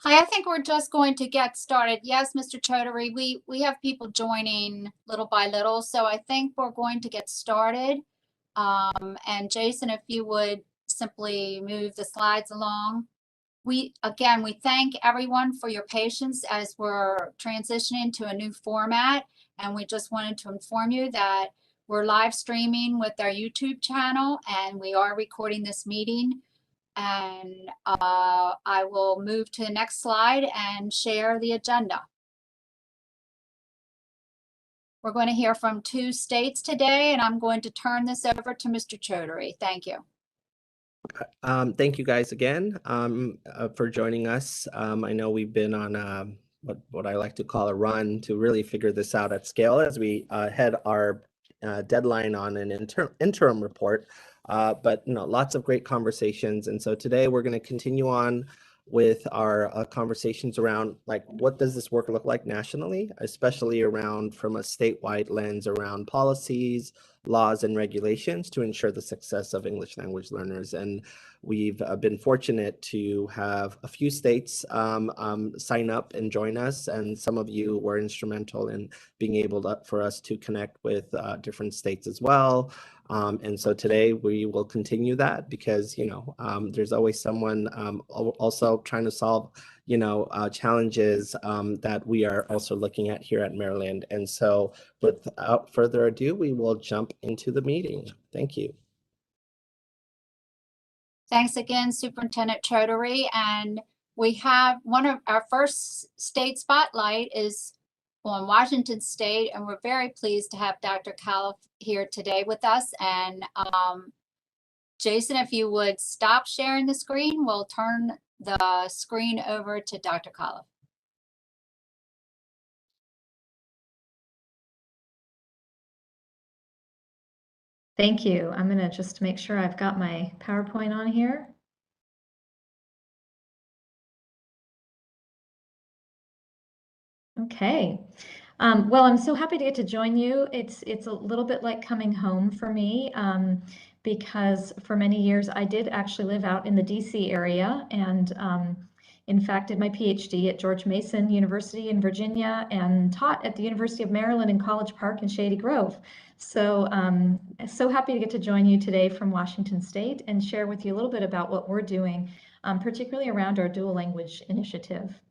Hi, I think we're just going to get started. Yes, Mr. Chaudhary, we have people joining little by little, so I think we're going to get started. And Jason, if you would simply move the slides along. We thank everyone for your patience as we're transitioning to a new format. And we just wanted to inform you that we're live streaming with our YouTube channel and we are recording this meeting. And I will move to the next slide and share the agenda. We're going to hear from 2 states today, and I'm going to turn this over to Mr. Chaudhary. Thank you. Thank you guys again for joining us. I know we've been on what I like to call a run to really figure this out at scale as we had our deadline on an interim report. But lots of great conversations. And so today we're going to continue on with our conversations around what does this work look like nationally, especially around from a statewide lens around policies, laws, and regulations to ensure the success of English language learners. And we've been fortunate to have a few states sign up and join us, and some of you were instrumental in being able for us to connect with different states as well. And so today we will continue that because, there's always someone also trying to solve, challenges that we are also looking at here at Maryland. And so without further ado, we will jump into the meeting. Thank you. Thanks again, Superintendent Chaudhary. And we have one of our first state spotlight is on Washington State, and we're very pleased to have Dr. Califf here today with us. And Jason, if you would stop sharing the screen, we'll turn the screen over to Dr. Califf. Thank you. I'm going to just make sure I've got my PowerPoint on here. Okay. Well, I'm so happy to get to join you. It's a little bit like coming home for me because for many years I did actually live out in the DC area and in fact did my PhD at George Mason University in Virginia and taught at the University of Maryland in College Park and Shady Grove. So so happy to get to join you today from Washington State and share with you a little bit about what we're doing, particularly around our dual language initiative.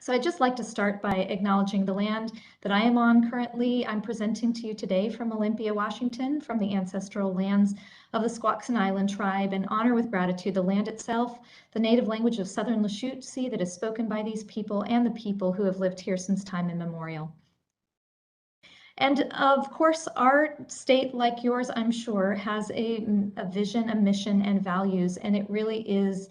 So I'd just like to start by acknowledging the land that I am on currently. I'm presenting to you today from Olympia, Washington, from the ancestral lands of the Squaxin Island tribe, and honor with gratitude the land itself, the native language of Southern Lushootseed that is spoken by these people, and the people who have lived here since time immemorial. And of course, our state, like yours, I'm sure, has a vision, a mission, and values, and it really is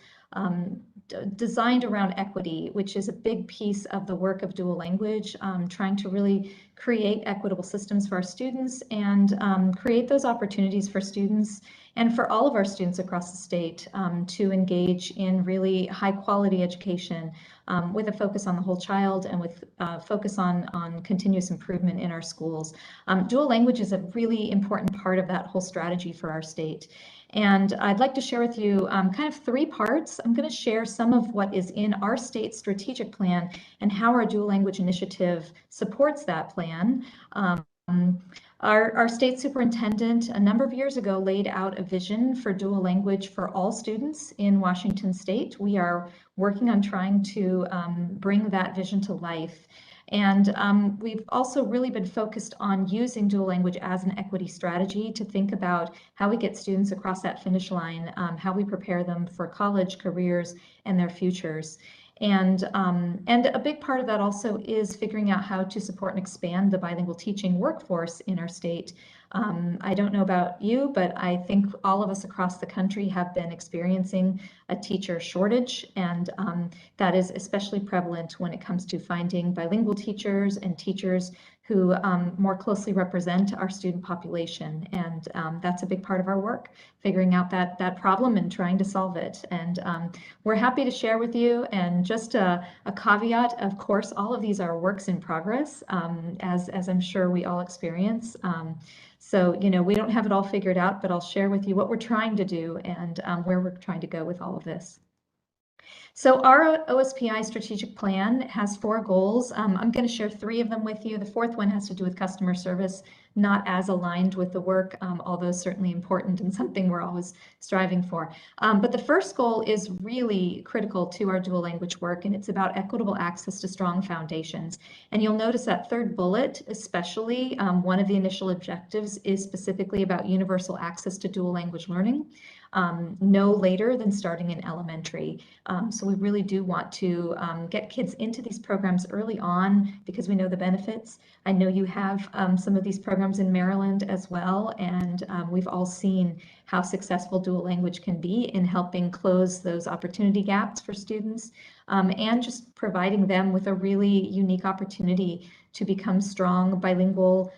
designed around equity, which is a big piece of the work of dual language, trying to really create equitable systems for our students and create those opportunities for students and for all of our students across the state to engage in really high quality education with a focus on the whole child and with focus on continuous improvement in our schools. Dual language is a really important part of that whole strategy for our state. And I'd like to share with you kind of 3 parts. I'm going to share some of what is in our state strategic plan and how our dual language initiative supports that plan. Our state superintendent a number of years ago laid out a vision for dual language for all students in Washington State. We are working on trying to bring that vision to life. And we've also really been focused on using dual language as an equity strategy to think about how we get students across that finish line, how we prepare them for college, careers, and their futures. And a big part of that also is figuring out how to support and expand the bilingual teaching workforce in our state. I don't know about you, but I think all of us across the country have been experiencing a teacher shortage, and that is especially prevalent when it comes to finding bilingual teachers and teachers who more closely represent our student population. And that's a big part of our work, figuring out that problem and trying to solve it. And we're happy to share with you. And just a caveat, of course, all of these are works in progress, as I'm sure we all experience. So, we don't have it all figured out, but I'll share with you what we're trying to do and where we're trying to go with all of this. So our OSPI strategic plan has 4 goals. I'm going to share 3 of them with you. The 4th one has to do with customer service, not as aligned with the work, although certainly important and something we're always striving for. But the first goal is really critical to our dual language work, and it's about equitable access to strong foundations. And you'll notice that 3rd bullet, especially, one of the initial objectives is specifically about universal access to dual language learning. No later than starting in elementary. So we really do want to get kids into these programs early on because we know the benefits. I know you have some of these programs in Maryland as well, and we've all seen how successful dual language can be in helping close those opportunity gaps for students, and just providing them with a really unique opportunity to become strong bilingual,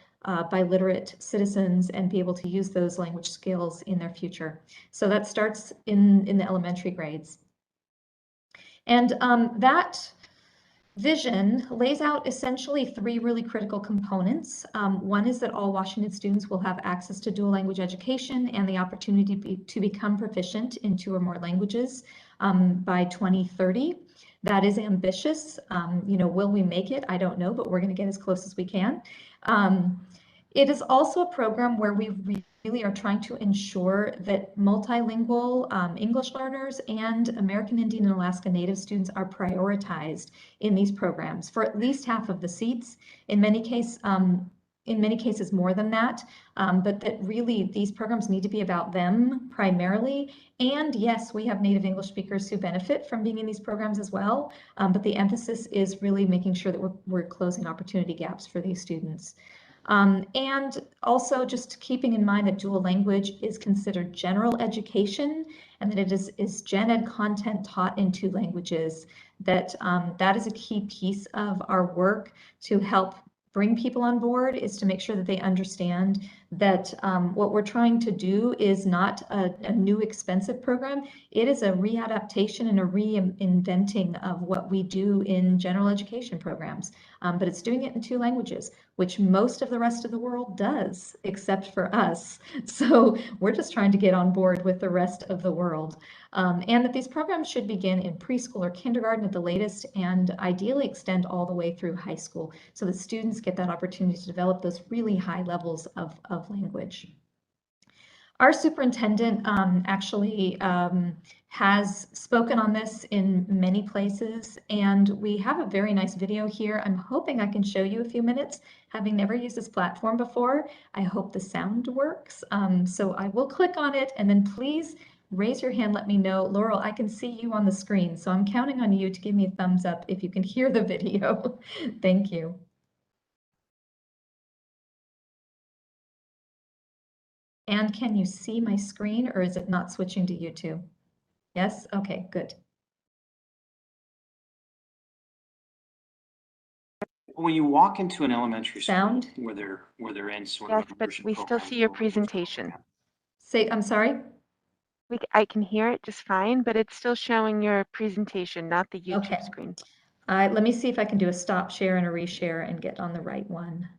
biliterate citizens and be able to use those language skills in their future. So that starts in the elementary grades. And that vision lays out essentially 3 really critical components. One is that all Washington students will have access to dual language education and the opportunity to become proficient in 2 or more languages by 2030. That is ambitious. Will we make it? I don't know, but we're going to get as close as we can. It is also a program where we really are trying to ensure that multilingual English learners and American Indian and Alaska Native students are prioritized in these programs for at least half of the seats. In many cases more than that, but that really these programs need to be about them primarily. And yes, we have native English speakers who benefit from being in these programs as well, but the emphasis is really making sure that we're closing opportunity gaps for these students. And also just keeping in mind that dual language is considered general education and that it is gen ed content taught in 2 languages, that is a key piece of our work to help bring people on board, is to make sure that they understand that what we're trying to do is not a new expensive program. It is a readaptation and a reinventing of what we do in general education programs, but it's doing it in 2 languages, which most of the rest of the world does, except for us. So we're just trying to get on board with the rest of the world. And that these programs should begin in preschool or kindergarten at the latest, and ideally extend all the way through high school so that students get that opportunity to develop those really high levels of language. Our superintendent actually has spoken on this in many places, and we have a very nice video here. I'm hoping I can show you a few minutes. Having never used this platform before, I hope the sound works. So I will click on it, and then please raise your hand, let me know. Laurel, I can see you on the screen, so I'm counting on you to give me a thumbs up if you can hear the video. Thank you. And can you see my screen, or is it not switching to YouTube? Yes? Okay, good. When you walk into an elementary Sound? school where they're in sort Yes, of an but immersion we still program see your or a language presentation. program, Say, I'm sorry? I can hear it just fine, but it's still showing your presentation, not the YouTube Okay. screen. Let me see if I can do a stop share and a reshare and get on the right one.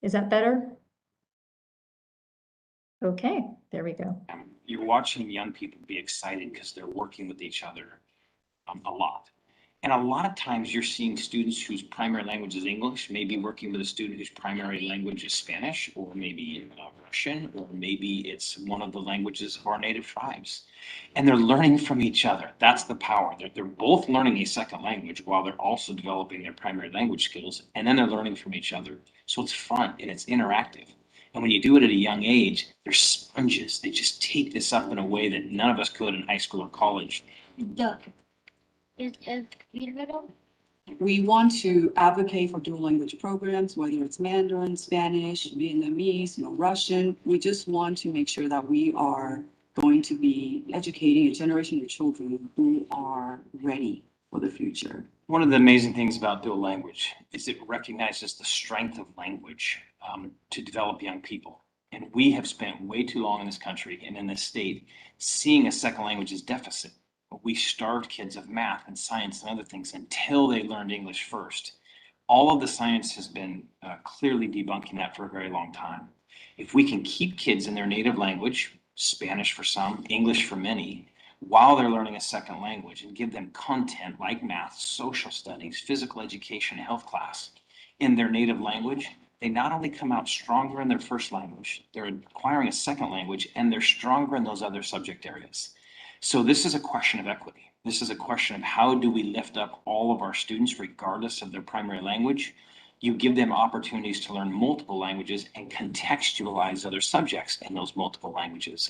Is that better? Okay, there we go. you're watching young people be excited because they're working with each other a lot. And a lot of times you're seeing students whose primary language is English, maybe working with a student whose primary language is Spanish, or maybe Russian, or maybe it's one of the languages of our native tribes. And they're learning from each other. That's the power. They're both learning a second language while they're also developing their primary language skills, and then they're learning from each other. So it's fun and it's interactive. And when you do it at a young age, they're sponges. They just take this up in a way that none of us could in high school or college. We want to advocate for dual language programs, whether it's Mandarin, Spanish, Vietnamese, Russian. We just want to make sure that we are going to be educating a generation of children who are ready for the future. One of the amazing things about dual language is it recognizes the strength of language to develop young people. And we have spent way too long in this country and in this state seeing a second language as deficit. We starved kids of math and science and other things until they learned English first. All of the science has been clearly debunking that for a very long time. If we can keep kids in their native language, Spanish for some, English for many, while they're learning a second language, and give them content like math, social studies, physical education, health class in their native language, they not only come out stronger in their first language, they're acquiring a second language, and they're stronger in those other subject areas. So this is a question of equity. This is a question of how do we lift up all of our students regardless of their primary language. You give them opportunities to learn multiple languages and contextualize other subjects in those multiple languages.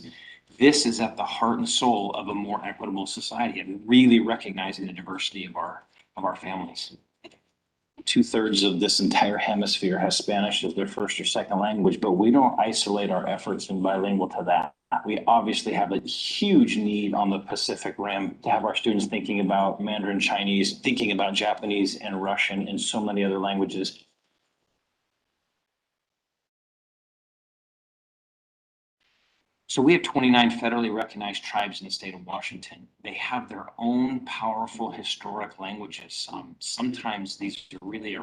This is at the heart and soul of a more equitable society and really recognizing the diversity of our families. 2/3 of this entire hemisphere has Spanish as their first or second language, but we don't isolate our efforts in bilingual to that. We obviously have a huge need on the Pacific Rim to have our students thinking about Mandarin Chinese, thinking about Japanese and Russian and so many other languages. So we have 29 federally recognized tribes in the state of Washington. They have their own powerful historic languages. Sometimes these are really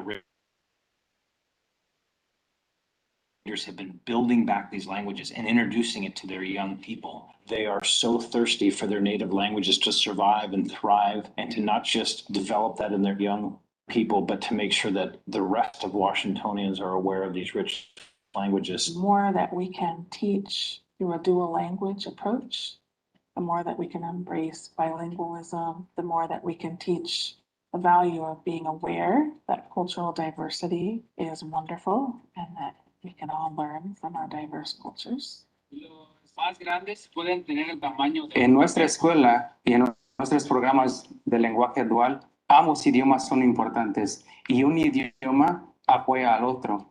have been building back these languages and introducing it to their young people. They are so thirsty for their native languages to survive and thrive, and to not just develop that in their young people, but to make sure that the rest of Washingtonians are aware of these rich languages. The more that we can teach through a dual language approach, the more that we can embrace bilingualism, the more that we can teach the value of being aware that cultural diversity is wonderful and that we can all learn from our diverse cultures. En nuestra escuela y en nuestros programas de lenguaje dual, ambos idiomas son importantes y un idioma apoya al otro.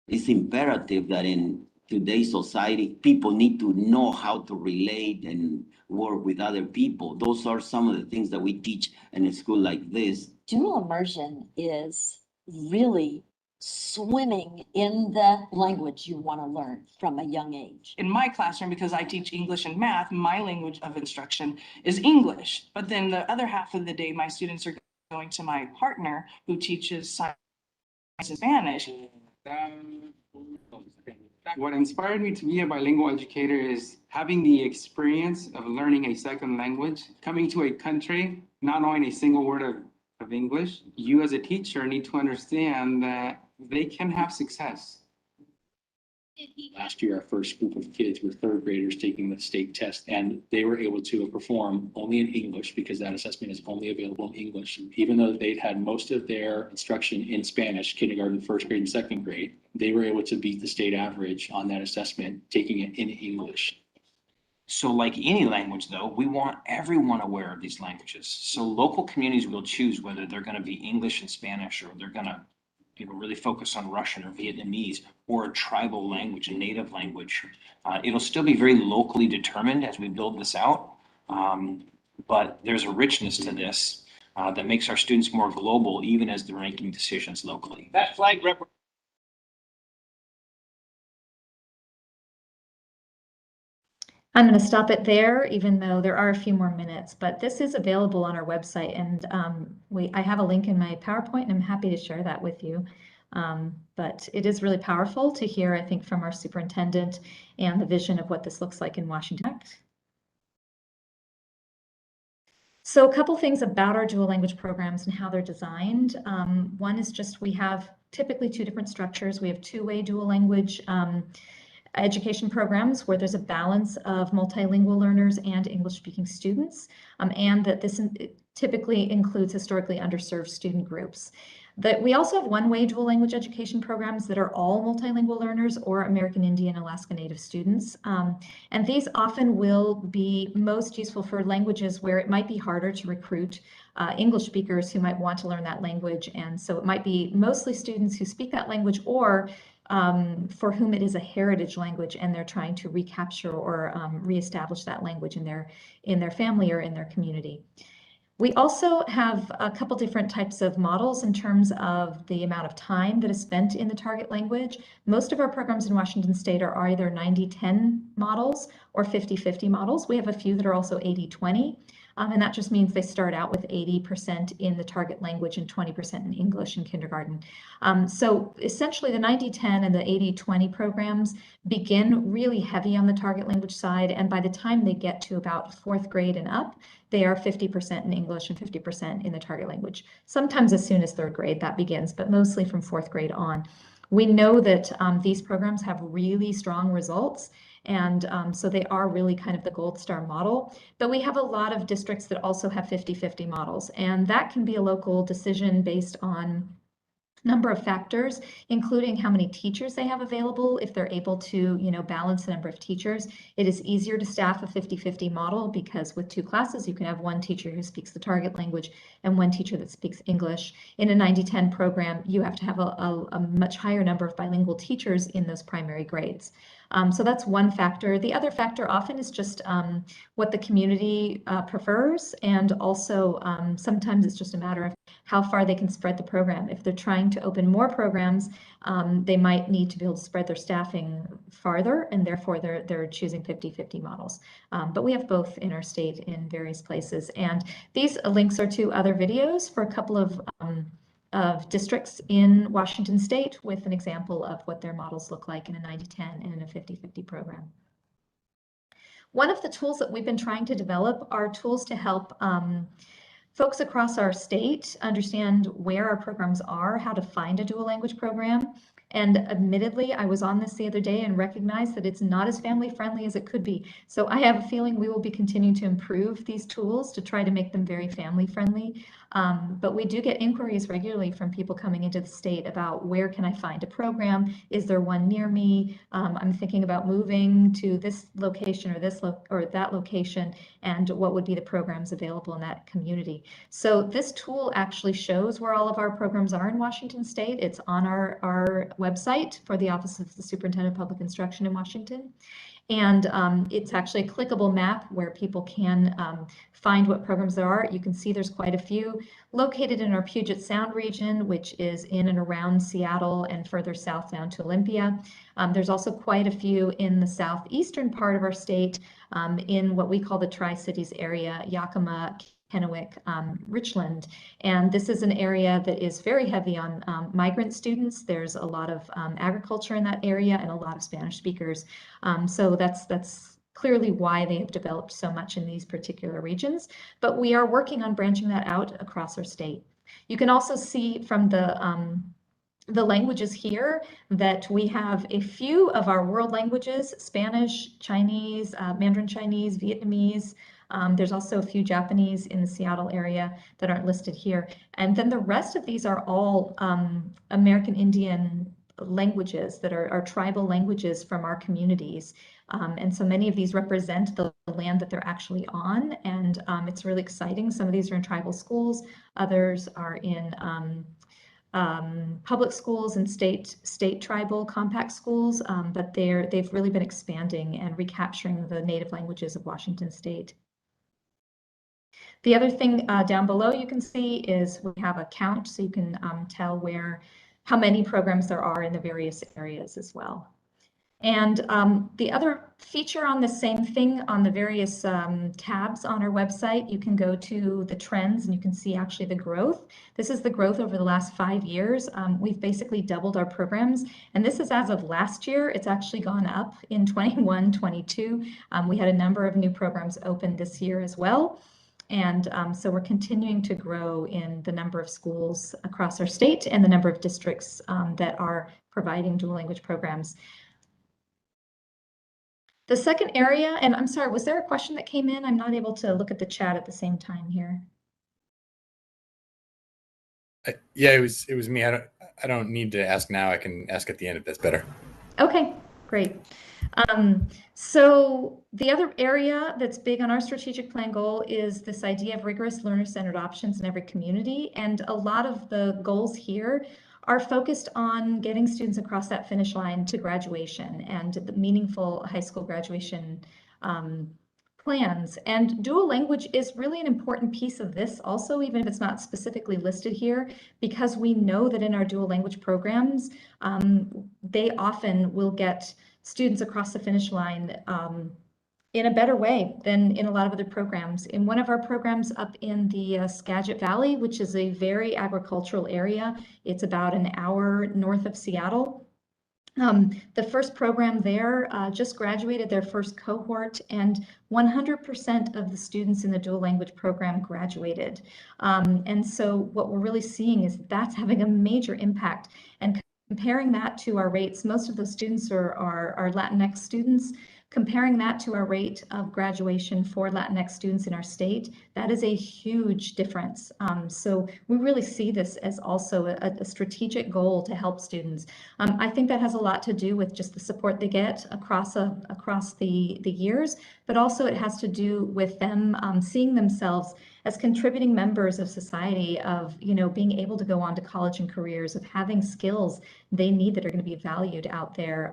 It's imperative that in today's society, people need to know how to relate and work with other people. Those are some of the things that we teach in a school like this. Dual immersion is really swimming in the language you want to learn from a young age. In my classroom, because I teach English and math, my language of instruction is English. But then the other half of the day, my students are going to my partner who teaches science and Spanish. What inspired me to be a bilingual educator is having the experience of learning a second language, coming to a country, not knowing a single word of English. You as a teacher need to understand that they can have success. Last year, our first group of kids were third graders taking the state test, and they were able to perform only in English because that assessment is only available in English. Even though they'd had most of their instruction in Spanish, kindergarten, first grade, and second grade, they were able to beat the state average on that assessment, taking it in English. So like any language, though, we want everyone aware of these languages. So local communities will choose whether they're going to be English and Spanish, or they're going to really focus on Russian or Vietnamese, or a tribal language, a native language. It'll still be very locally determined as we build this out. But there's a richness to this that makes our students more global, even as they're making decisions locally. That flag I'm going to stop it there, even though there are a few more minutes, but this is available on our website, and I have a link in my PowerPoint, and I'm happy to share that with you. But it is really powerful to hear, I think, from our superintendent and the vision of what this looks like in Washington. So a couple things about our dual language programs and how they're designed. One is just we have typically two different structures. We have two-way dual language education programs where there's a balance of multilingual learners and English-speaking students, and that this typically includes historically underserved student groups. We also have one-way dual language education programs that are all multilingual learners or American Indian Alaska Native students. And these often will be most useful for languages where it might be harder to recruit English speakers who might want to learn that language. And so it might be mostly students who speak that language, or for whom it is a heritage language and they're trying to recapture or reestablish that language in their family or in their community. We also have a couple different types of models in terms of the amount of time that is spent in the target language. Most of our programs in Washington State are either 90-10 models or 50-50 models. We have a few that are also 80-20. And that just means they start out with 80% in the target language and 20% in English in kindergarten. So essentially the 90-10 and the 80-20 programs begin really heavy on the target language side. And by the time they get to about 4th grade and up, they are 50% in English and 50% in the target language. Sometimes as soon as 3rd grade that begins, but mostly from 4th grade on. We know that these programs have really strong results, and so they are really kind of the gold star model. But we have a lot of districts that also have 50-50 models, and that can be a local decision based on number of factors, including how many teachers they have available. If they're able to, balance the number of teachers, it is easier to staff a 50-50 model because with 2 classes, you can have 1 teacher who speaks the target language and 1 teacher that speaks English. In a 90-10 program, you have to have a much higher number of bilingual teachers in those primary grades. So that's one factor. The other factor often is just what the community prefers, and also sometimes it's just a matter of how far they can spread the program. If they're trying to open more programs, they might need to be able to spread their staffing farther, and therefore they're choosing 50-50 models. But we have both in our state in various places. And these links are to other videos for a couple of districts in Washington state with an example of what their models look like in a 90-10 and in a 50-50 program. One of the tools that we've been trying to develop are tools to help folks across our state understand where our programs are, how to find a dual language program. And admittedly, I was on this the other day and recognized that it's not as family friendly as it could be. So I have a feeling we will be continuing to improve these tools to try to make them very family friendly. But we do get inquiries regularly from people coming into the state about where can I find a program? Is there one near me? I'm thinking about moving to this location or that location, and what would be the programs available in that community. So this tool actually shows where all of our programs are in Washington state. It's on our website for the Office of the Superintendent of Public Instruction in Washington. And it's actually a clickable map where people can find what programs there are. You can see there's quite a few located in our Puget Sound region, which is in and around Seattle and further south down to Olympia. There's also quite a few in the southeastern part of our state in what we call the Tri-Cities area, Yakima, Kennewick, Richland. And this is an area that is very heavy on migrant students. There's a lot of agriculture in that area and a lot of Spanish speakers. So that's clearly why they have developed so much in these particular regions. But we are working on branching that out across our state. You can also see from the languages here that we have a few of our world languages: Spanish, Chinese, Mandarin Chinese, Vietnamese. There's also a few Japanese in the Seattle area that aren't listed here. And then the rest of these are all American Indian languages that are tribal languages from our communities. And so many of these represent the land that they're actually on. And it's really exciting. Some of these are in tribal schools. Others are in public schools and state tribal compact schools. But they've really been expanding and recapturing the native languages of Washington state. The other thing down below you can see is we have a count, so you can tell how many programs there are in the various areas as well. And the other feature on the same thing on the various tabs on our website, you can go to the trends and you can see actually the growth. This is the growth over the last 5 years. We've basically doubled our programs, and this is as of last year. It's actually gone up in 21, 22. We had a number of new programs open this year as well. And so we're continuing to grow in the number of schools across our state and the number of districts that are providing dual language programs. The second area, and I'm sorry, was there a question that came in? I'm not able to look at the chat at the same time here. Yeah, it was me. I don't need to ask now. I can ask at the end if that's better. Okay, great. So the other area that's big on our strategic plan goal is this idea of rigorous learner-centered options in every community. And a lot of the goals here are focused on getting students across that finish line to graduation and the meaningful high school graduation plans. And dual language is really an important piece of this also, even if it's not specifically listed here, because we know that in our dual language programs, they often will get students across the finish line in a better way than in a lot of other programs. In one of our programs up in the Skagit Valley, which is a very agricultural area, it's about an hour north of Seattle. The first program there just graduated their first cohort, and 100% of the students in the dual language program graduated. And so what we're really seeing is that's having a major impact. And comparing that to our rates, most of those students are Latinx students. Comparing that to our rate of graduation for Latinx students in our state, that is a huge difference. So we really see this as also a strategic goal to help students. I think that has a lot to do with just the support they get across the years, but also it has to do with them seeing themselves as contributing members of society, of being able to go on to college and careers, of having skills they need that are going to be valued out there,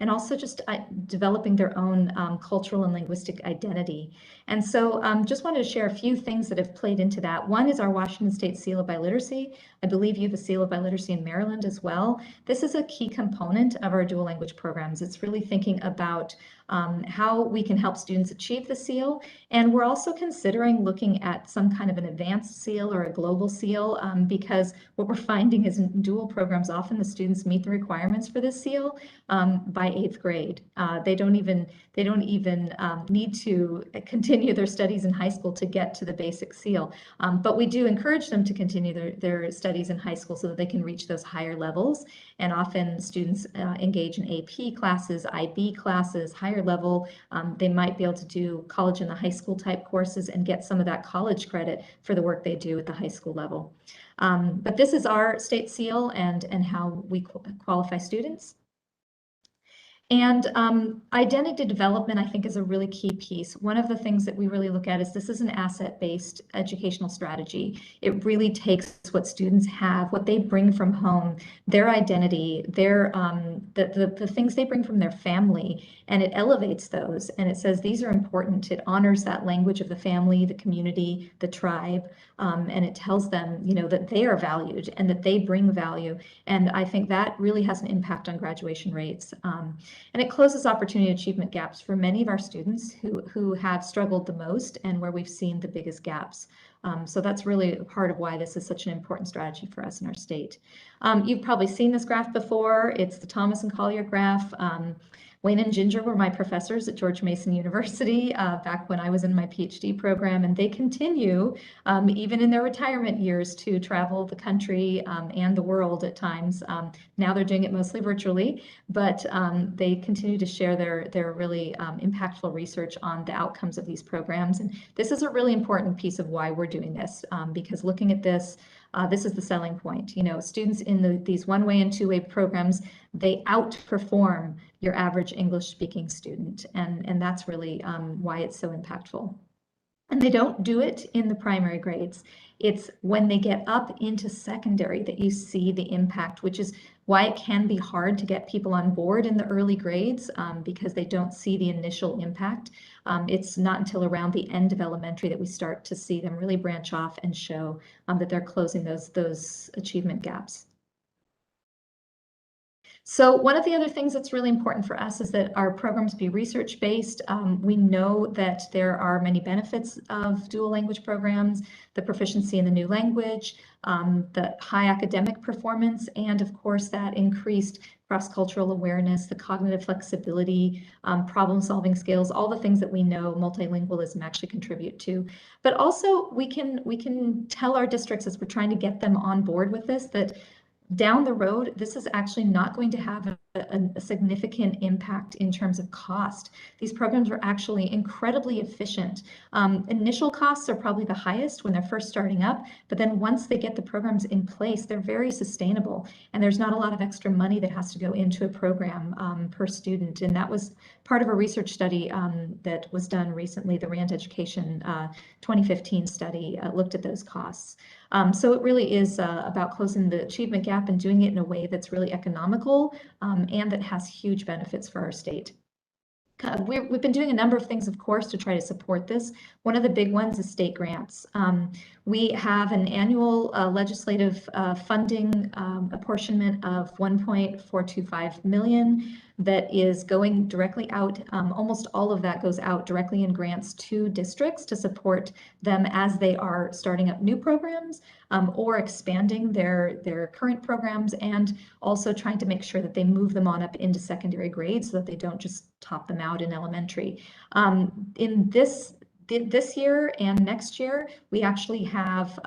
and also just developing their own cultural and linguistic identity. And so just wanted to share a few things that have played into that. One is our Washington State Seal of Biliteracy. I believe you have a Seal of Biliteracy in Maryland as well. This is a key component of our dual language programs. It's really thinking about how we can help students achieve the seal. And we're also considering looking at some kind of an advanced seal or a global seal, because what we're finding is in dual programs, often the students meet the requirements for this seal by 8th grade. They don't even need to continue their studies in high school to get to the basic seal. But we do encourage them to continue their studies in high school so that they can reach those higher levels. And often students engage in AP classes, IB classes, higher level. They might be able to do college in the high school type courses and get some of that college credit for the work they do at the high school level. But this is our state seal and how we qualify students. And identity development, I think, is a really key piece. One of the things that we really look at is this is an asset-based educational strategy. It really takes what students have, what they bring from home, their identity, their the things they bring from their family, and it elevates those. And it says these are important. It honors that language of the family, the community, the tribe, and it tells them, that they are valued and that they bring value. And I think that really has an impact on graduation rates. And it closes opportunity achievement gaps for many of our students who have struggled the most and where we've seen the biggest gaps. So that's really a part of why this is such an important strategy for us in our state. You've probably seen this graph before. It's the Thomas and Collier graph. Wayne and Ginger were my professors at George Mason University back when I was in my PhD program, and they continue, even in their retirement years, to travel the country and the world at times. Now they're doing it mostly virtually, but they continue to share their really impactful research on the outcomes of these programs. And this is a really important piece of why we're doing this, because looking at this, this is the selling point. Students in these one-way and two-way programs, they outperform your average English-speaking student, and that's really why it's so impactful. And they don't do it in the primary grades. It's when they get up into secondary that you see the impact, which is why it can be hard to get people on board in the early grades, because they don't see the initial impact. It's not until around the end of elementary that we start to see them really branch off and show that they're closing those achievement gaps. So one of the other things that's really important for us is that our programs be research-based. We know that there are many benefits of dual language programs, the proficiency in the new language, the high academic performance, and of course that increased cross-cultural awareness, the cognitive flexibility, problem-solving skills, all the things that we know multilingualism actually contribute to. But also we can tell our districts as we're trying to get them on board with this that down the road, this is actually not going to have a significant impact in terms of cost. These programs are actually incredibly efficient. Initial costs are probably the highest when they're first starting up, but then once they get the programs in place, they're very sustainable, and there's not a lot of extra money that has to go into a program per student. And that was part of a research study that was done recently. The RAND Education 2015 study looked at those costs. So it really is about closing the achievement gap and doing it in a way that's really economical and that has huge benefits for our state. We've been doing a number of things, of course, to try to support this. One of the big ones is state grants. We have an annual legislative funding apportionment of $1.425 million that is going directly out. Almost all of that goes out directly in grants to districts to support them as they are starting up new programs or expanding their current programs, and also trying to make sure that they move them on up into secondary grades so that they don't just top them out in elementary. In this year and next year, we actually have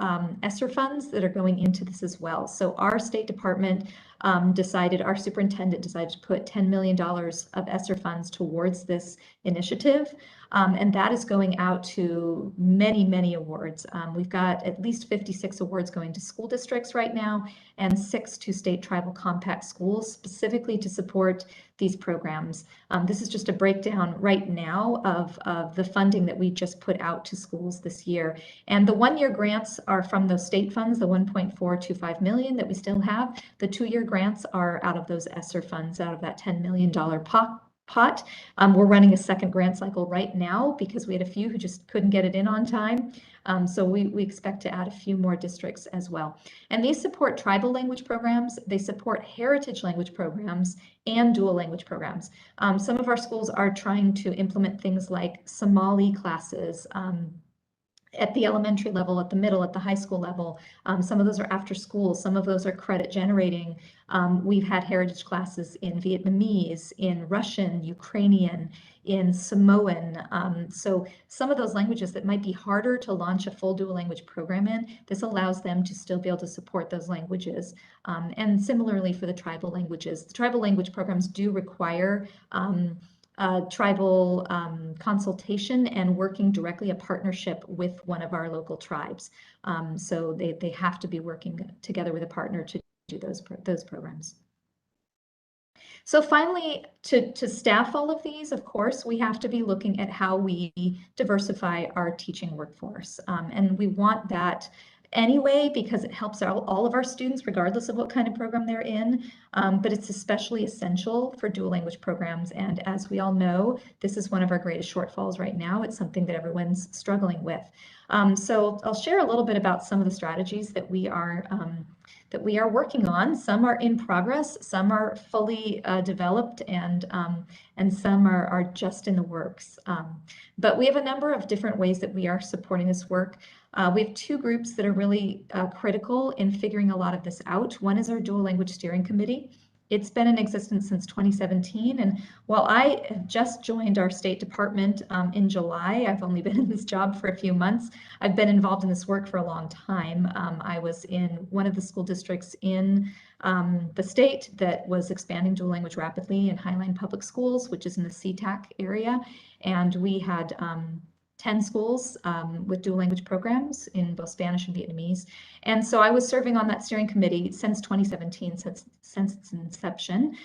ESSER funds that are going into this as well. So our State Department our superintendent decided to put $10 million of ESSER funds towards this initiative. And that is going out to many, many awards. We've got at least 56 awards going to school districts right now, and 6 to state tribal compact schools specifically to support these programs. This is just a breakdown right now of the funding that we just put out to schools this year. And the 1-year grants are from those state funds, the $1.425 million that we still have. The 2-year grants are out of those ESSER funds, out of that $10 million pot. We're running a second grant cycle right now because we had a few who just couldn't get it in on time. So we expect to add a few more districts as well. And these support tribal language programs, they support heritage language programs, and dual language programs. Some of our schools are trying to implement things like Somali classes, at the elementary level, at the middle, at the high school level. Some of those are after school, some of those are credit generating. We've had heritage classes in Vietnamese, in Russian, Ukrainian, in Samoan. So some of those languages that might be harder to launch a full dual language program in, this allows them to still be able to support those languages. And similarly for the tribal languages. The tribal language programs do require tribal consultation and working directly a partnership with one of our local tribes. So they have to be working together with a partner to do those programs. So finally, to staff all of these, of course, we have to be looking at how we diversify our teaching workforce. And we want that anyway, because it helps all of our students, regardless of what kind of program they're in, but it's especially essential for dual language programs. And as we all know, this is one of our greatest shortfalls right now. It's something that everyone's struggling with. So I'll share a little bit about some of the strategies that we are working on. Some are in progress, some are fully developed, and some are just in the works. But we have a number of different ways that we are supporting this work. We have 2 groups that are really critical in figuring a lot of this out. One is our Dual Language Steering Committee. It's been in existence since 2017, and while I have just joined our State Department in July, I've only been in this job for a few months. I've been involved in this work for a long time. I was in one of the school districts in the state that was expanding dual language rapidly in Highline Public Schools, which is in the SeaTac area, and we had 10 schools with dual language programs in both Spanish and Vietnamese. And so I was serving on that steering committee since 2017, since its inception.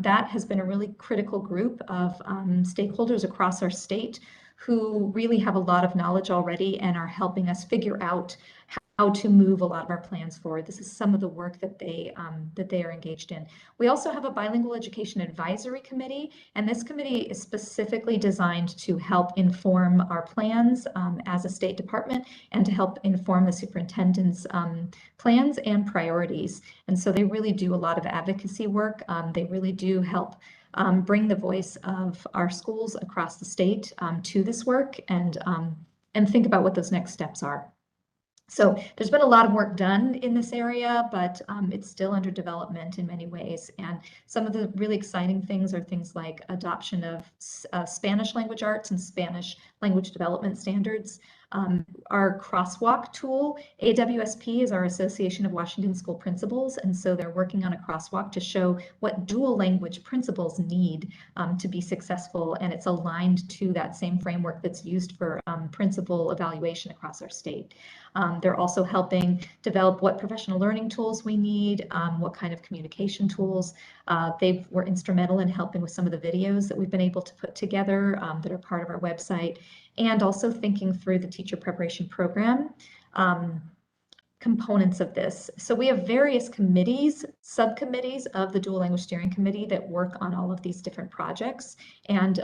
That has been a really critical group of stakeholders across our state who really have a lot of knowledge already and are helping us figure out how to move a lot of our plans forward. This is some of the work that they are engaged in. We also have a bilingual education advisory committee, and this committee is specifically designed to help inform our plans as a state department and to help inform the superintendent's plans and priorities. And so they really do a lot of advocacy work. They really do help bring the voice of our schools across the state to this work and think about what those next steps are. So there's been a lot of work done in this area, but it's still under development in many ways. And some of the really exciting things are things like adoption of Spanish language arts and Spanish language development standards. Our crosswalk tool, AWSP is our Association of Washington School Principals, and so they're working on a crosswalk to show what dual language principals need to be successful, and it's aligned to that same framework that's used for principal evaluation across our state. They're also helping develop what professional learning tools we need, what kind of communication tools. They were instrumental in helping with some of the videos that we've been able to put together that are part of our website, and also thinking through the teacher preparation program components of this. So we have various committees, subcommittees of the Dual Language Steering Committee that work on all of these different projects. And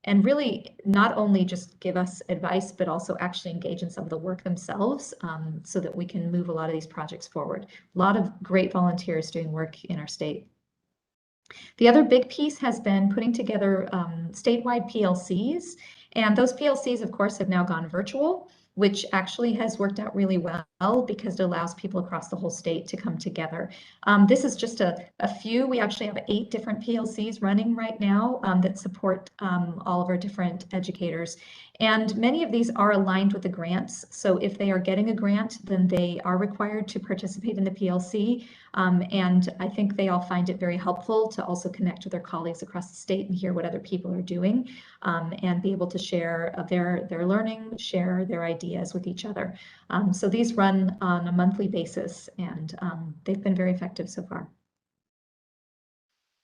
and really not only just give us advice, but also actually engage in some of the work themselves, so that we can move a lot of these projects forward. A lot of great volunteers doing work in our state. The other big piece has been putting together statewide PLCs, and those PLCs, of course, have now gone virtual, which actually has worked out really well because it allows people across the whole state to come together. This is just a few. We actually have 8 different PLCs running right now that support all of our different educators. And many of these are aligned with the grants. So if they are getting a grant, then they are required to participate in the PLC. And I think they all find it very helpful to also connect with their colleagues across the state and hear what other people are doing, and be able to share their learning, share their ideas with each other. So these run on a monthly basis, and they've been very effective so far.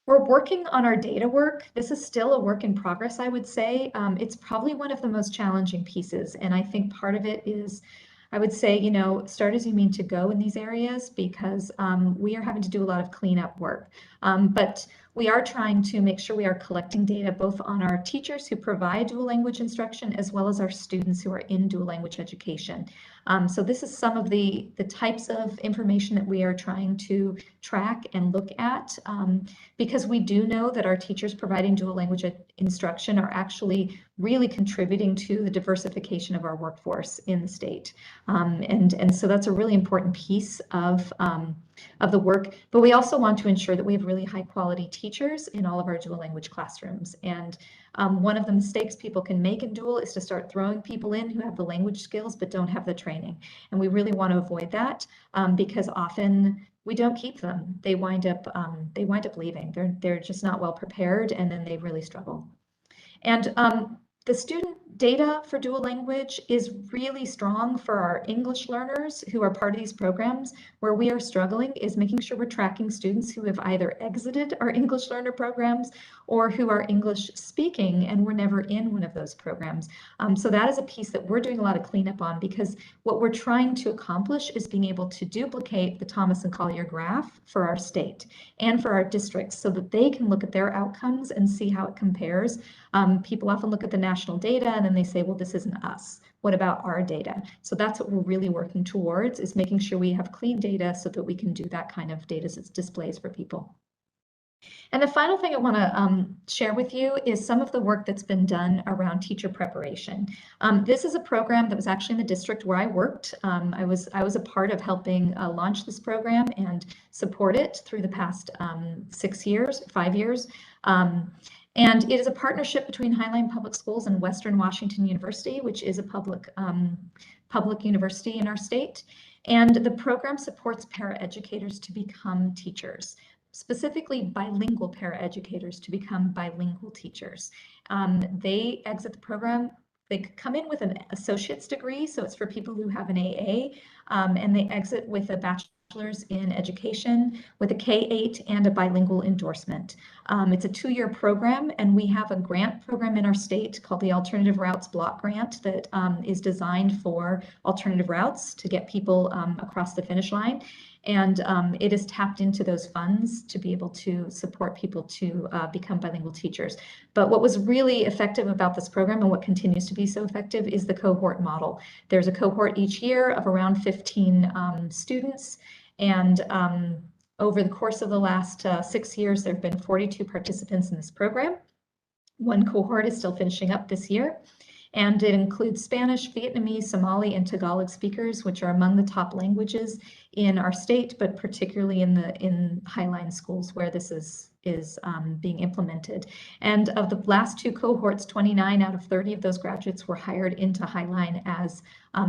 We're working on our data work. This is still a work in progress, I would say. It's probably one of the most challenging pieces, and I think part of it is, I would say, you know, start as you mean to go in these areas, because we are having to do a lot of cleanup work. But we are trying to make sure we are collecting data both on our teachers who provide dual language instruction, as well as our students who are in dual language education. So this is some of the types of information that we are trying to track and look at, because we do know that our teachers providing dual language instruction are actually really contributing to the diversification of our workforce in the state. And so that's a really important piece of the work. But we also want to ensure that we have really high quality teachers in all of our dual language classrooms. And one of the mistakes people can make in dual is to start throwing people in who have the language skills but don't have the training. And we really want to avoid that, because often we don't keep them. They wind up leaving. They're just not well prepared, and then they really struggle. And the student data for dual language is really strong for our English learners who are part of these programs. Where we are struggling is making sure we're tracking students who have either exited our English learner programs or who are English speaking and were never in one of those programs. So that is a piece that we're doing a lot of cleanup on, because what we're trying to accomplish is being able to duplicate the Thomas and Collier graph for our state and for our districts, so that they can look at their outcomes and see how it compares. People often look at the national data and then they say, well, this isn't us. What about our data? So that's what we're really working towards, is making sure we have clean data so that we can do that kind of data displays for people. And the final thing I want to share with you is some of the work that's been done around teacher preparation. This is a program that was actually in the district where I worked. I was a part of helping launch this program and support it through the past 5 years. And it is a partnership between Highline Public Schools and Western Washington University, which is a public university in our state. And the program supports paraeducators to become teachers, specifically bilingual paraeducators to become bilingual teachers. They exit the program. They come in with an associate's degree, so it's for people who have an AA, and they exit with a bachelor's in education with a K-8 and a bilingual endorsement. It's a 2-year program, and we have a grant program in our state called the Alternative Routes Block Grant that is designed for alternative routes to get people across the finish line. And it is tapped into those funds to be able to support people to become bilingual teachers. But what was really effective about this program, and what continues to be so effective, is the cohort model. There's a cohort each year of around 15 students. And over the course of the last 6 years, there have been 42 participants in this program. One cohort is still finishing up this year. And it includes Spanish, Vietnamese, Somali, and Tagalog speakers, which are among the top languages in our state, but particularly in Highline schools where this is being implemented. And of the last 2 cohorts, 29 out of 30 of those graduates were hired into Highline as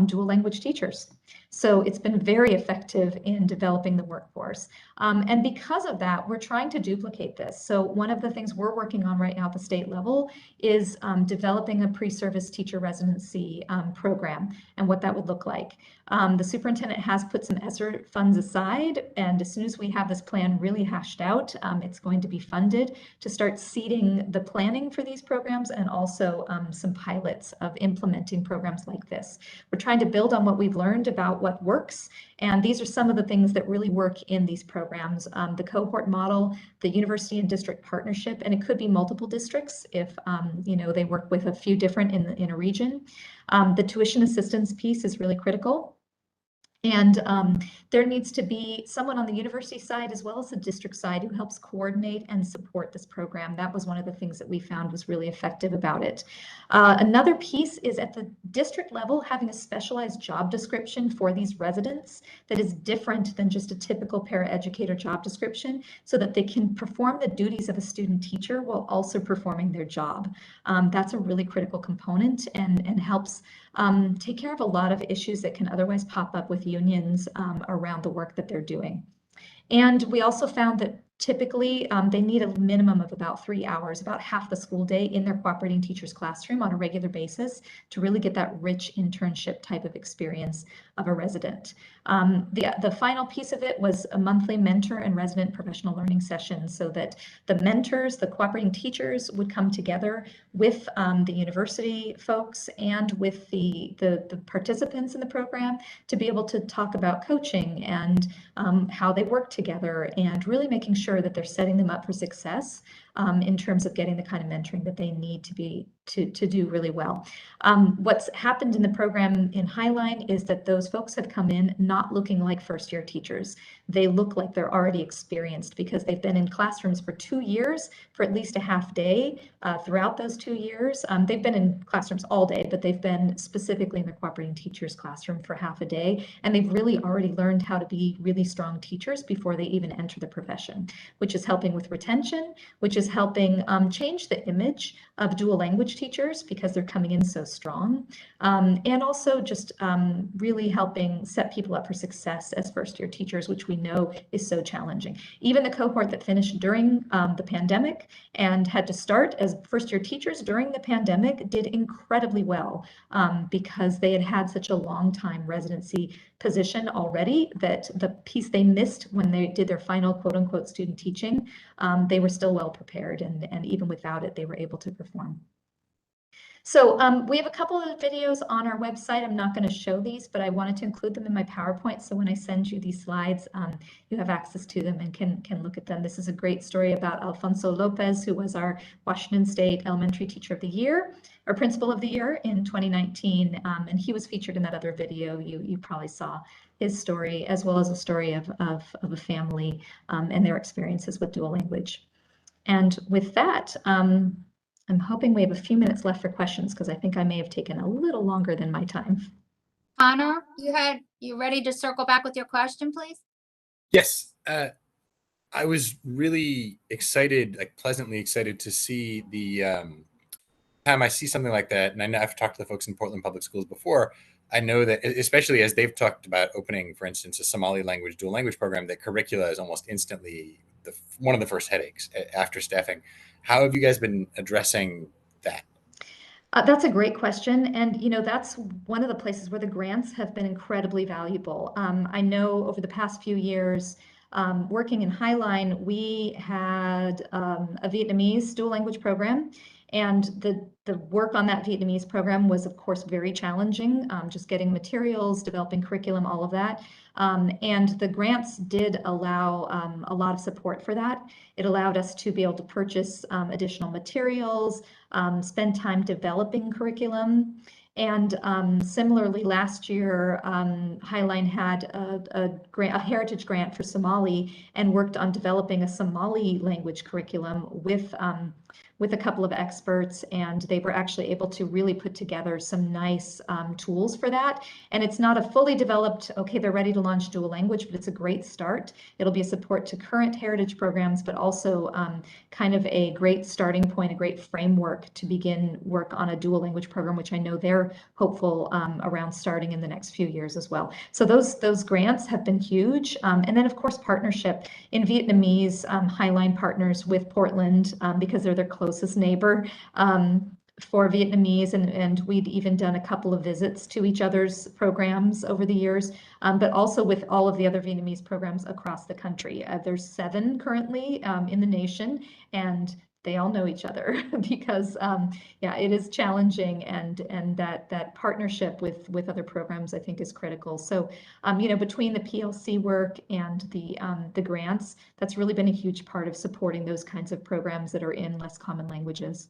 dual language teachers. So it's been very effective in developing the workforce. And because of that, we're trying to duplicate this. So one of the things we're working on right now at the state level is developing a pre-service teacher residency program and what that would look like. The superintendent has put some ESSER funds aside, and as soon as we have this plan really hashed out, it's going to be funded to start seeding the planning for these programs, and also some pilots of implementing programs like this. We're we're trying to build on what we've learned about what works. And these are some of the things that really work in these programs. The cohort model, the university and district partnership, and it could be multiple districts if you know, they work with a few different in a region. The tuition assistance piece is really critical. And there needs to be someone on the university side as well as the district side who helps coordinate and support this program. That was one of the things that we found was really effective about it. Another piece is at the district level, having a specialized job description for these residents that is different than just a typical paraeducator job description, so that they can perform the duties of a student teacher while also performing their job. That's a really critical component and helps take care of a lot of issues that can otherwise pop up with unions around the work that they're doing. And we also found that typically they need a minimum of about 3 hours, about half the school day in their cooperating teacher's classroom on a regular basis to really get that rich internship type of experience of a resident. The final piece of it was a monthly mentor and resident professional learning session, so that the mentors, the cooperating teachers would come together with the university folks and with the participants in the program to be able to talk about coaching and how they work together, and really making sure that they're setting them up for success in terms of getting the kind of mentoring that they need to do really well. What's happened in the program in Highline is that those folks have come in not looking like first-year teachers. They look like they're already experienced because they've been in classrooms for 2 years for at least a half day throughout those 2 years. They've been in classrooms all day, but they've been specifically in the cooperating teachers classroom for half a day, and they've really already learned how to be really strong teachers before they even enter the profession, which is helping with retention, which is helping change the image of dual language teachers because they're coming in so strong, and also just really helping set people up for success as first-year teachers, which we know is so challenging. Even the cohort that finished during the pandemic and had to start as first-year teachers during the pandemic did incredibly well because they had had such a long time residency position already that the piece they missed when they did their final quote-unquote student teaching, they were still well prepared, and even without it, they were able to perform. So we have a couple of videos on our website. I'm not going to show these, but I wanted to include them in my PowerPoint. So when I send you these slides, you have access to them and can look at them. This is a great story about Alfonso Lopez, who was our Washington State Elementary Teacher of the Year, or Principal of the Year in 2019. And he was featured in that other video. You probably saw his story, as well as a story of a family and their experiences with dual language. And with that, I'm hoping we have a few minutes left for questions because I think I may have taken a little longer than my time. Connor, you ready to circle back with your question, please? Yes. I was really excited, like pleasantly excited to see the time I see something like that. And I know I've talked to the folks in Portland Public Schools before. I know that, especially as they've talked about opening, for instance, a Somali language dual language program, that curricula is almost instantly one of the first headaches after staffing. How have you guys been addressing that? That's a great question. And, you know, that's one of the places where the grants have been incredibly valuable. I know over the past few years, working in Highline, we had a Vietnamese dual language program. And the work on that Vietnamese program was, of course, very challenging, just getting materials, developing curriculum, all of that. And the grants did allow a lot of support for that. It allowed us to be able to purchase additional materials, spend time developing curriculum. And similarly, last year, Highline had a heritage grant for Somali and worked on developing a Somali language curriculum with a couple of experts, and they were actually able to really put together some nice tools for that. And it's not a fully developed, okay, they're ready to launch dual language, but it's a great start. It'll be a support to current heritage programs, but also kind of a great starting point, a great framework to begin work on a dual language program, which I know they're hopeful around starting in the next few years as well. So those grants have been huge. And then, of course, partnership in Vietnamese, Highline partners with Portland because they're their closest neighbor for Vietnamese, and we'd even done a couple of visits to each other's programs over the years, but also with all of the other Vietnamese programs across the country. There's 7 currently in the nation, and they all know each other because yeah, it is challenging, and that partnership with other programs I think is critical. So you know, between the PLC work and the grants, that's really been a huge part of supporting those kinds of programs that are in less common languages.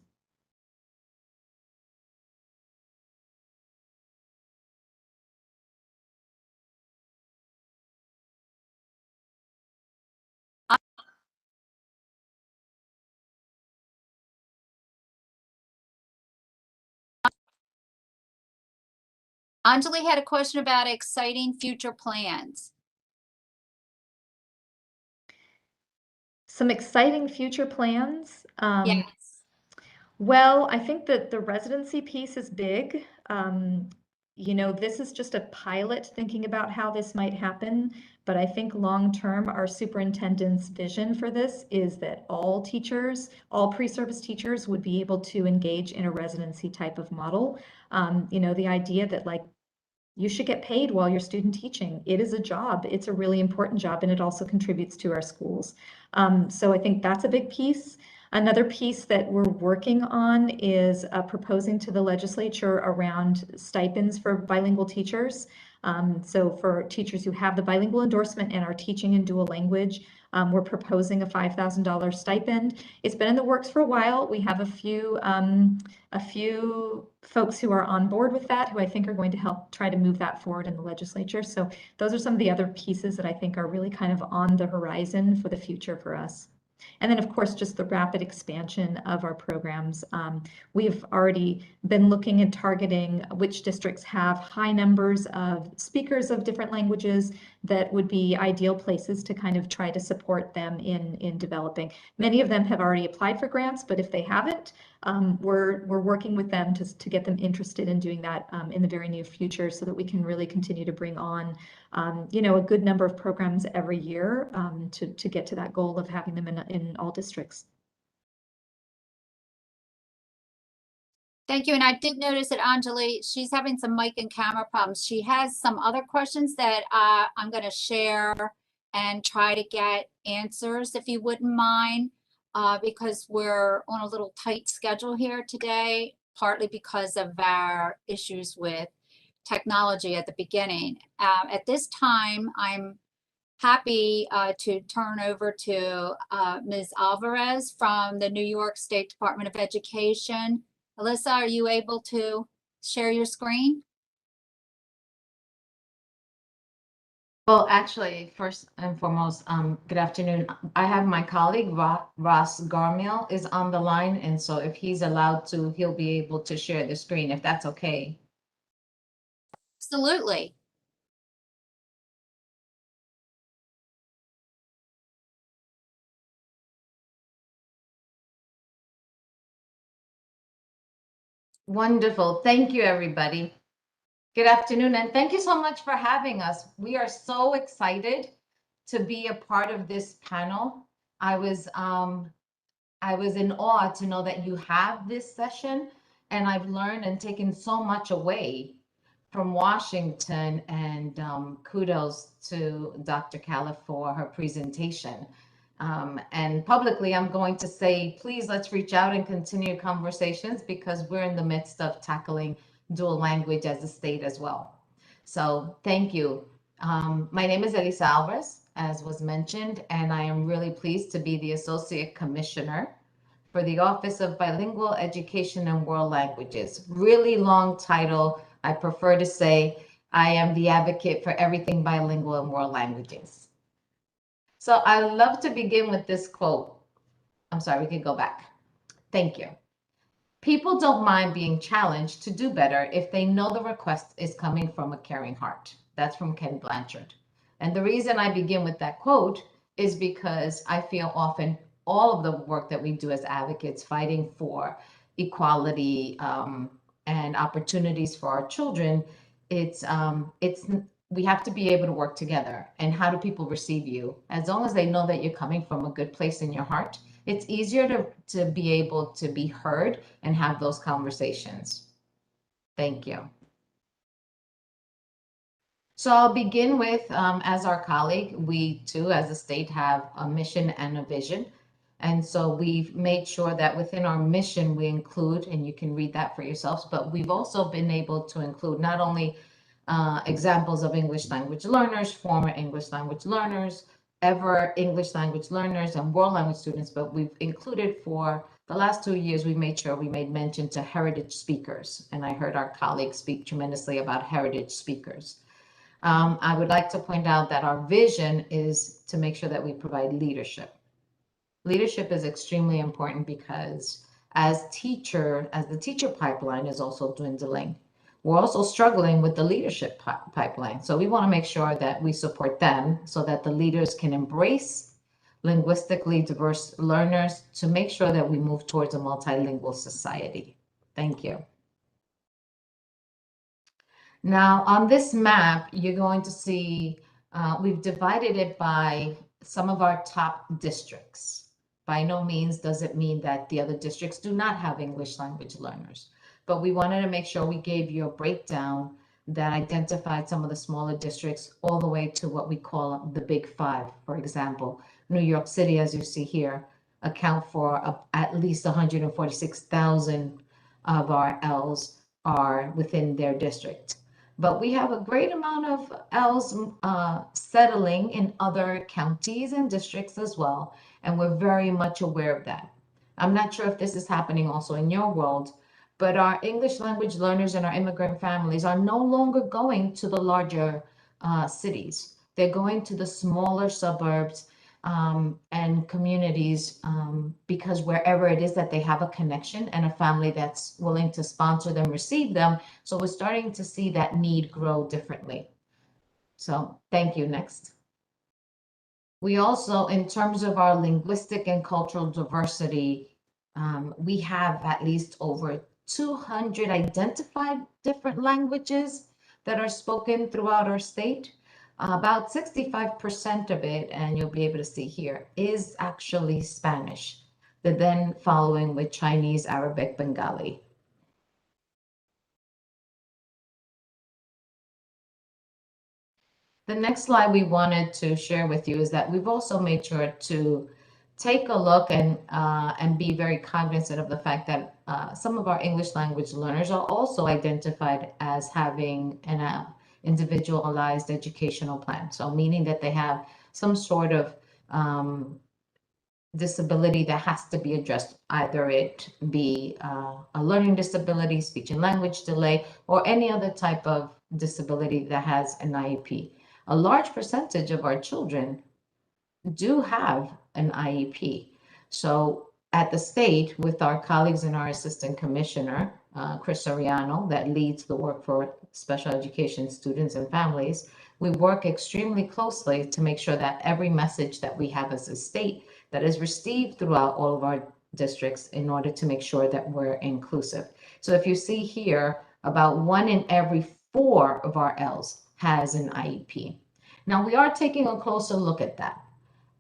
Anjali had a question about exciting future plans. Some exciting future plans. Yes. Well, I think that the residency piece is big. You know, this is just a pilot thinking about how this might happen, but I think long term, our superintendent's vision for this is that all teachers, all pre-service teachers would be able to engage in a residency type of model. You know, the idea that like you should get paid while you're student teaching. It is a job. It's a really important job, and it also contributes to our schools. So I think that's a big piece. Another piece that we're working on is proposing to the legislature around stipends for bilingual teachers. So for teachers who have the bilingual endorsement and are teaching in dual language, we're proposing a $5,000 stipend. It's been in the works for a while. We have a few folks who are on board with that, who I think are going to help try to move that forward in the legislature. So those are some of the other pieces that I think are really kind of on the horizon for the future for us. And then, of course, just the rapid expansion of our programs. We've already been looking and targeting which districts have high numbers of speakers of different languages that would be ideal places to kind of try to support them in developing. Many of them have already applied for grants, but if they haven't, we're working with them to get them interested in doing that in the very near future, so that we can really continue to bring on you know, a good number of programs every year to get to that goal of having them in all districts. Thank you. And I did notice that Anjali, she's having some mic and camera problems. She has some other questions that I'm going to share and try to get answers, if you wouldn't mind, because we're on a little tight schedule here today, partly because of our issues with technology at the beginning. At this time, I'm happy to turn over to Ms. Alvarez from the New York State Department of Education. Alyssa, are you able to share your screen? Well, actually, first and foremost, good afternoon. I have my colleague, Ross Garmiel, is on the line, and so if he's allowed to, he'll be able to share the screen, if that's okay. Absolutely. Wonderful. Thank you, everybody. Good afternoon, and thank you so much for having us. We are so excited to be a part of this panel. I was in awe to know that you have this session, and I've learned and taken so much away from Washington, and kudos to Dr. Calla for her presentation. And publicly, I'm going to say, please, let's reach out and continue conversations, because we're in the midst of tackling dual language as a state as well. So thank you. My name is Elisa Alvarez, as was mentioned, and I am really pleased to be the Associate Commissioner for the Office of Bilingual Education and World Languages. Really long title. I prefer to say I am the advocate for everything bilingual and world languages. So I love to begin with this quote. I'm sorry, we can go back. Thank you. People don't mind being challenged to do better if they know the request is coming from a caring heart. That's from Ken Blanchard. And the reason I begin with that quote is because I feel often all of the work that we do as advocates fighting for equality and opportunities for our children, we have to be able to work together. And how do people receive you? As long as they know that you're coming from a good place in your heart, it's easier to be able to be heard and have those conversations. Thank you. So I'll begin with, as our colleague, we too, as a state, have a mission and a vision. And so we've made sure that within our mission, we include, and you can read that for yourselves, but we've also been able to include not only examples of English language learners, former English language learners, ever English language learners, and world language students, but we've included for the last 2 years, we made sure we made mention to heritage speakers. And I heard our colleagues speak tremendously about heritage speakers. I would like to point out that our vision is to make sure that we provide leadership. Leadership is extremely important because as the teacher pipeline is also dwindling, we're also struggling with the leadership pipeline. So we want to make sure that we support them so that the leaders can embrace linguistically diverse learners to make sure that we move towards a multilingual society. Thank you. Now, on this map, you're going to see we've divided it by some of our top districts. By no means does it mean that the other districts do not have English language learners, but we wanted to make sure we gave you a breakdown that identified some of the smaller districts all the way to what we call the Big Five. For example, New York City, as you see here, account for at least 146,000 of our Ls are within their district. But we have a great amount of Ls settling in other counties and districts as well, and we're very much aware of that. I'm not sure if this is happening also in your world, but our English language learners and our immigrant families are no longer going to the larger cities. They're going to the smaller suburbs and communities because wherever it is that they have a connection and a family that's willing to sponsor them, receive them. So we're starting to see that need grow differently. So thank you. Next. We also, in terms of our linguistic and cultural diversity, we have at least over 200 identified different languages that are spoken throughout our state. About 65% of it, and you'll be able to see here, is actually Spanish, the then following with Chinese, Arabic, Bengali. The next slide we wanted to share with you is that we've also made sure to take a look and be very cognizant of the fact that some of our English language learners are also identified as having an individualized educational plan. So meaning that they have some sort of disability that has to be addressed, either it be a learning disability, speech and language delay, or any other type of disability that has an IEP. A large percentage of our children do have an IEP. So at the state, with our colleagues and our assistant commissioner, Chris Soriano, that leads the work for special education students and families, we work extremely closely to make sure that every message that we have as a state that is received throughout all of our districts in order to make sure that we're inclusive. So if you see here, about 1 in every 4 of our Ls has an IEP. Now we are taking a closer look at that.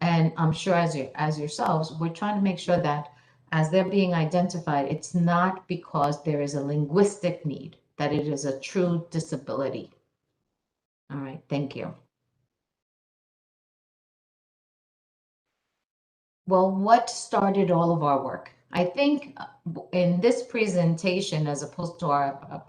And I'm sure as yourselves, we're trying to make sure that as they're being identified, it's not because there is a linguistic need, that it is a true disability. All right, thank you. Well, what started all of our work? I think in this presentation, as opposed to our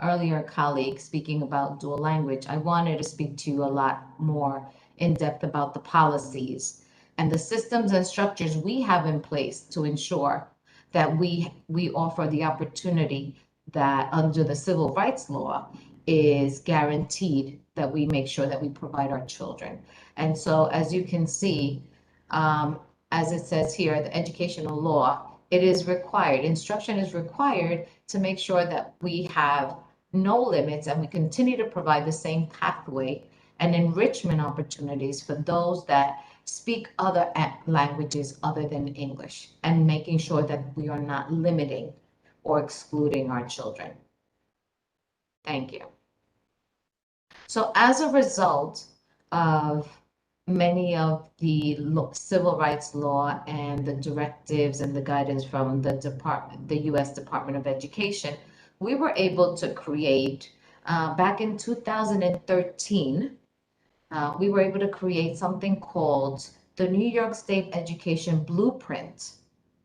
earlier colleague speaking about dual language, I wanted to speak to you a lot more in depth about the policies and the systems and structures we have in place to ensure that we offer the opportunity that under the civil rights law is guaranteed, that we make sure that we provide our children. And so as you can see, as it says here, the educational law, it is required, instruction is required to make sure that we have no limits and we continue to provide the same pathway and enrichment opportunities for those that speak other languages other than English, and making sure that we are not limiting or excluding our children. Thank you. So as a result of many of the civil rights law and the directives and the guidance from the U.S. Department of Education, we were able to create, back in 2013, we were able to create something called the the New York State Education Blueprint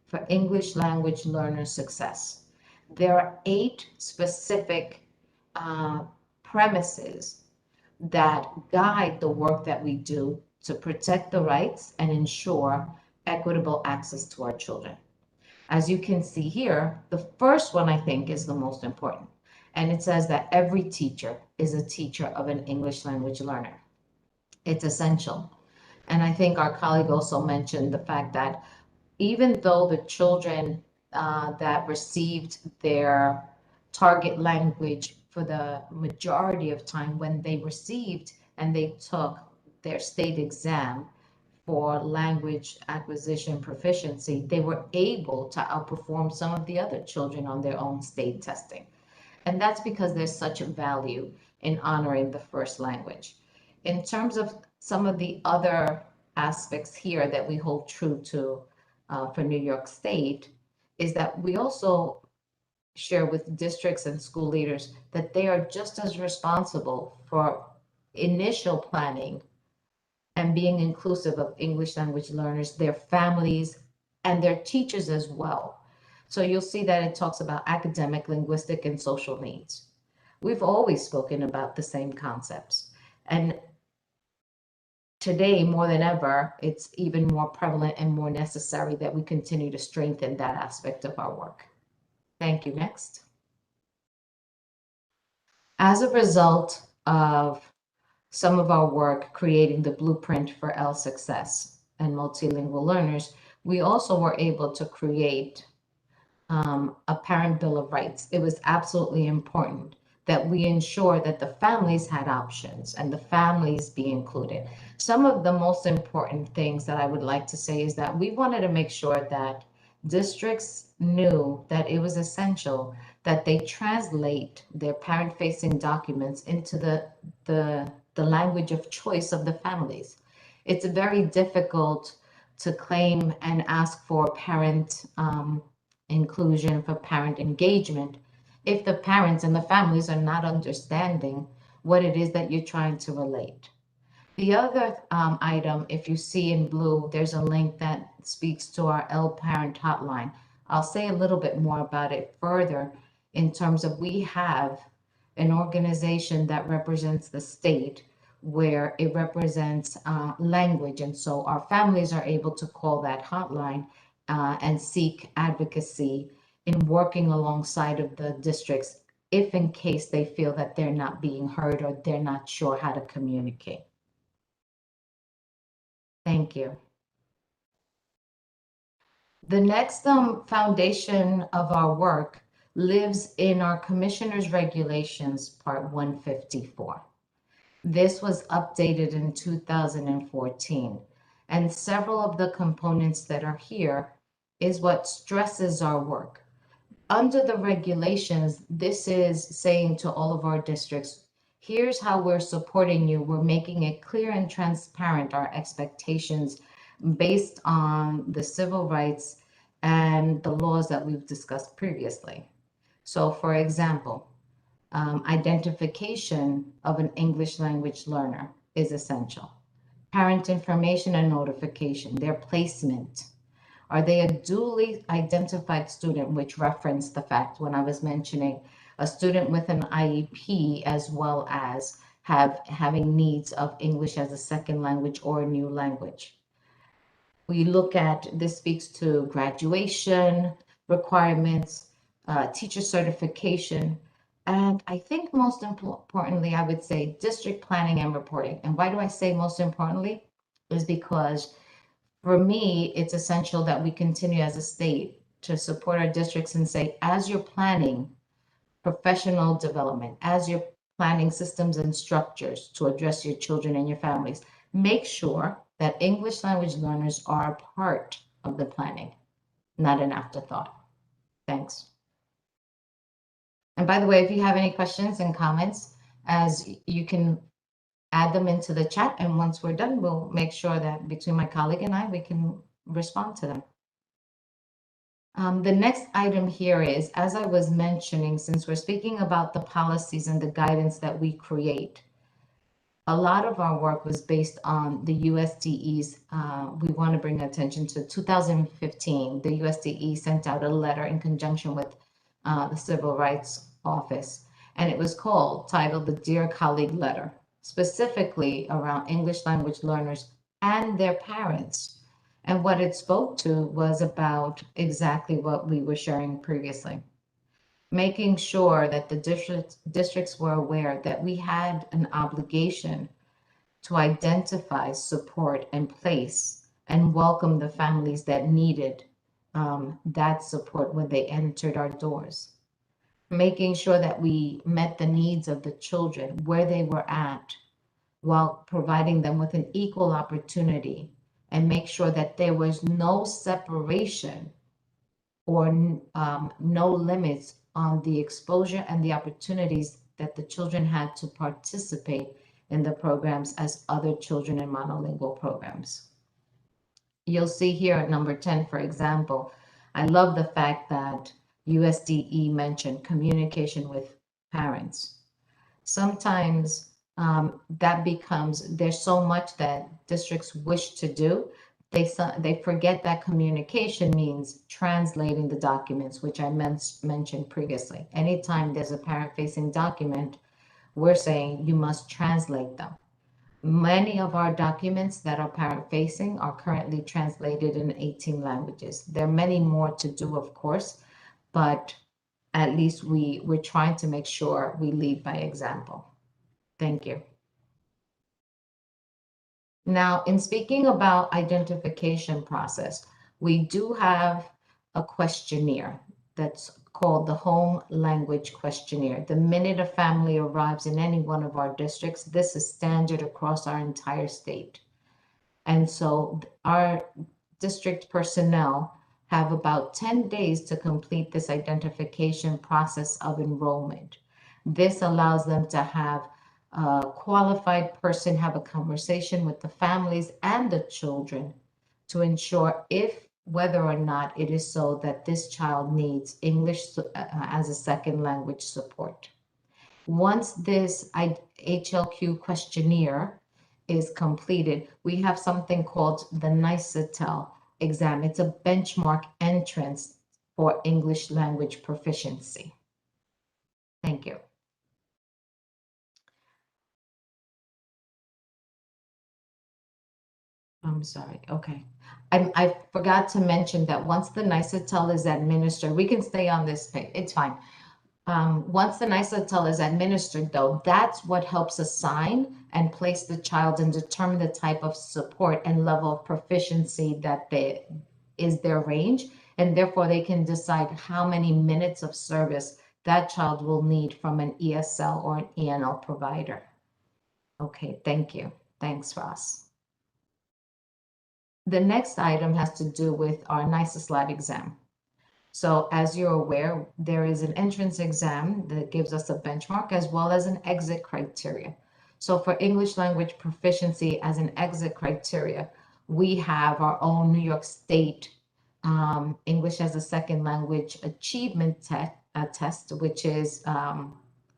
for English Language Learner Success. There are 8 specific premises that guide the work that we do to protect the rights and ensure equitable access to our children. As you can see here, the first one I think is the most important. And it says that every teacher is a teacher of an English language learner. It's essential. And I think our colleague also mentioned the fact that even though the children that received their target language for the majority of time when they received and they took their state exam for language acquisition proficiency, they were able to outperform some of the other children on their own state testing. And that's because there's such a value in honoring the first language. In terms of some of the other aspects here that we hold true to for New York State is that we also share with districts and school leaders that they are just as responsible for initial planning and being inclusive of English language learners, their families, and their teachers as well. So you'll see that it talks about academic, linguistic, and social needs. We've always spoken about the same concepts. And today, more than ever, it's even more prevalent and more necessary that we continue to strengthen that aspect of our work. Thank you. Next. As a result of some of our work creating the blueprint for L success and multilingual learners, we also were able to create a parent bill of rights. It was absolutely important that we ensure that the families had options and the families be included. Some of the most important things that I would like to say is that we wanted to make sure that districts knew that it was essential that they translate their parent-facing documents into the language of choice of the families. It's very difficult to claim and ask for parent inclusion, for parent engagement, if the parents and the families are not understanding what it is that you're trying to relate. The other item, if you see in blue, there's a link that speaks to our L Parent Hotline. I'll say a little bit more about it further in terms of we have an organization that represents the state where it represents language. And so our families are able to call that hotline and seek advocacy in working alongside of the districts if in case they feel that they're not being heard or they're not sure how to communicate. Thank you. The next foundation of our work lives in our Commissioner's Regulations, Part 154. This was updated in 2014, and several of the components that are here is what stresses our work. Under the regulations, this is saying to all of our districts, here's how we're supporting you. We're making it clear and transparent, our expectations based on the civil rights and the laws that we've discussed previously. So for example, identification of an English language learner is essential. Parent information and notification, their placement. Are they a duly identified student, which referenced the fact when I was mentioning a student with an IEP as well as having needs of English as a second language or a new language. We look at, this speaks to graduation requirements, teacher certification, and I think most importantly, I would say district planning and reporting. And why do I say most importantly? Is because for me, it's essential that we continue as a state to support our districts and say, as you're planning professional development, as you're planning systems and structures to address your children and your families, make sure that English language learners are a part of the planning, not an afterthought. Thanks. And by the way, if you have any questions and comments, as you can add them into the chat, and once we're done, we'll make sure that between my colleague and I, we can respond to them. The next item here is, as I was mentioning, since we're speaking about the policies and the guidance that we create, a lot of our work was based on the USDE's, we want to bring attention to 2015. The USDE sent out a letter in conjunction with the Civil Rights Office, and it was titled the Dear Colleague Letter, specifically around English language learners and their parents. And what it spoke to was about exactly what we were sharing previously. Making sure that the districts were aware that we had an obligation to identify, support, and place and welcome the families that needed that support when they entered our doors. Making sure that we met the needs of the children where they were at while providing them with an equal opportunity, and make sure that there was no separation or no limits on the exposure and the opportunities that the children had to participate in the programs as other children in monolingual programs. You'll see here at number 10, for example, I love the fact that USDE mentioned communication with parents. Sometimes that becomes, there's so much that districts wish to do, they forget that communication means translating the documents, which I mentioned previously. Anytime there's a parent-facing document, we're saying you must translate them. Many of our documents that are parent-facing are currently translated in 18 languages. There are many more to do, of course, but at least we're trying to make sure we lead by example. Thank you. Now, in speaking about identification process, we do have a questionnaire that's called the Home Language Questionnaire. The minute a family arrives in any one of our districts, this is standard across our entire state. And so our district personnel have about 10 days to complete this identification process of enrollment. This allows them to have a qualified person have a conversation with the families and the children to ensure whether or not it is so that this child needs English as a second language support. Once this HLQ questionnaire is completed, we have something called the NICETEL exam. It's a benchmark entrance for English language proficiency. Thank you. I'm sorry. Okay. I forgot to mention that once the NICETEL is administered, we can stay on this page. It's fine. Once the NICETEL is administered, though, that's what helps assign and place the child and determine the type of support and level of proficiency that is their range. And therefore, they can decide how many minutes of service that child will need from an ESL or an ENL provider. Okay, thank you. Thanks, Ross. The next item has to do with our NICESLAT exam. So as you're aware, there is an entrance exam that gives us a benchmark as well as an exit criteria. So for English language proficiency as an exit criteria, we have our own New York State English as a second language achievement test, which is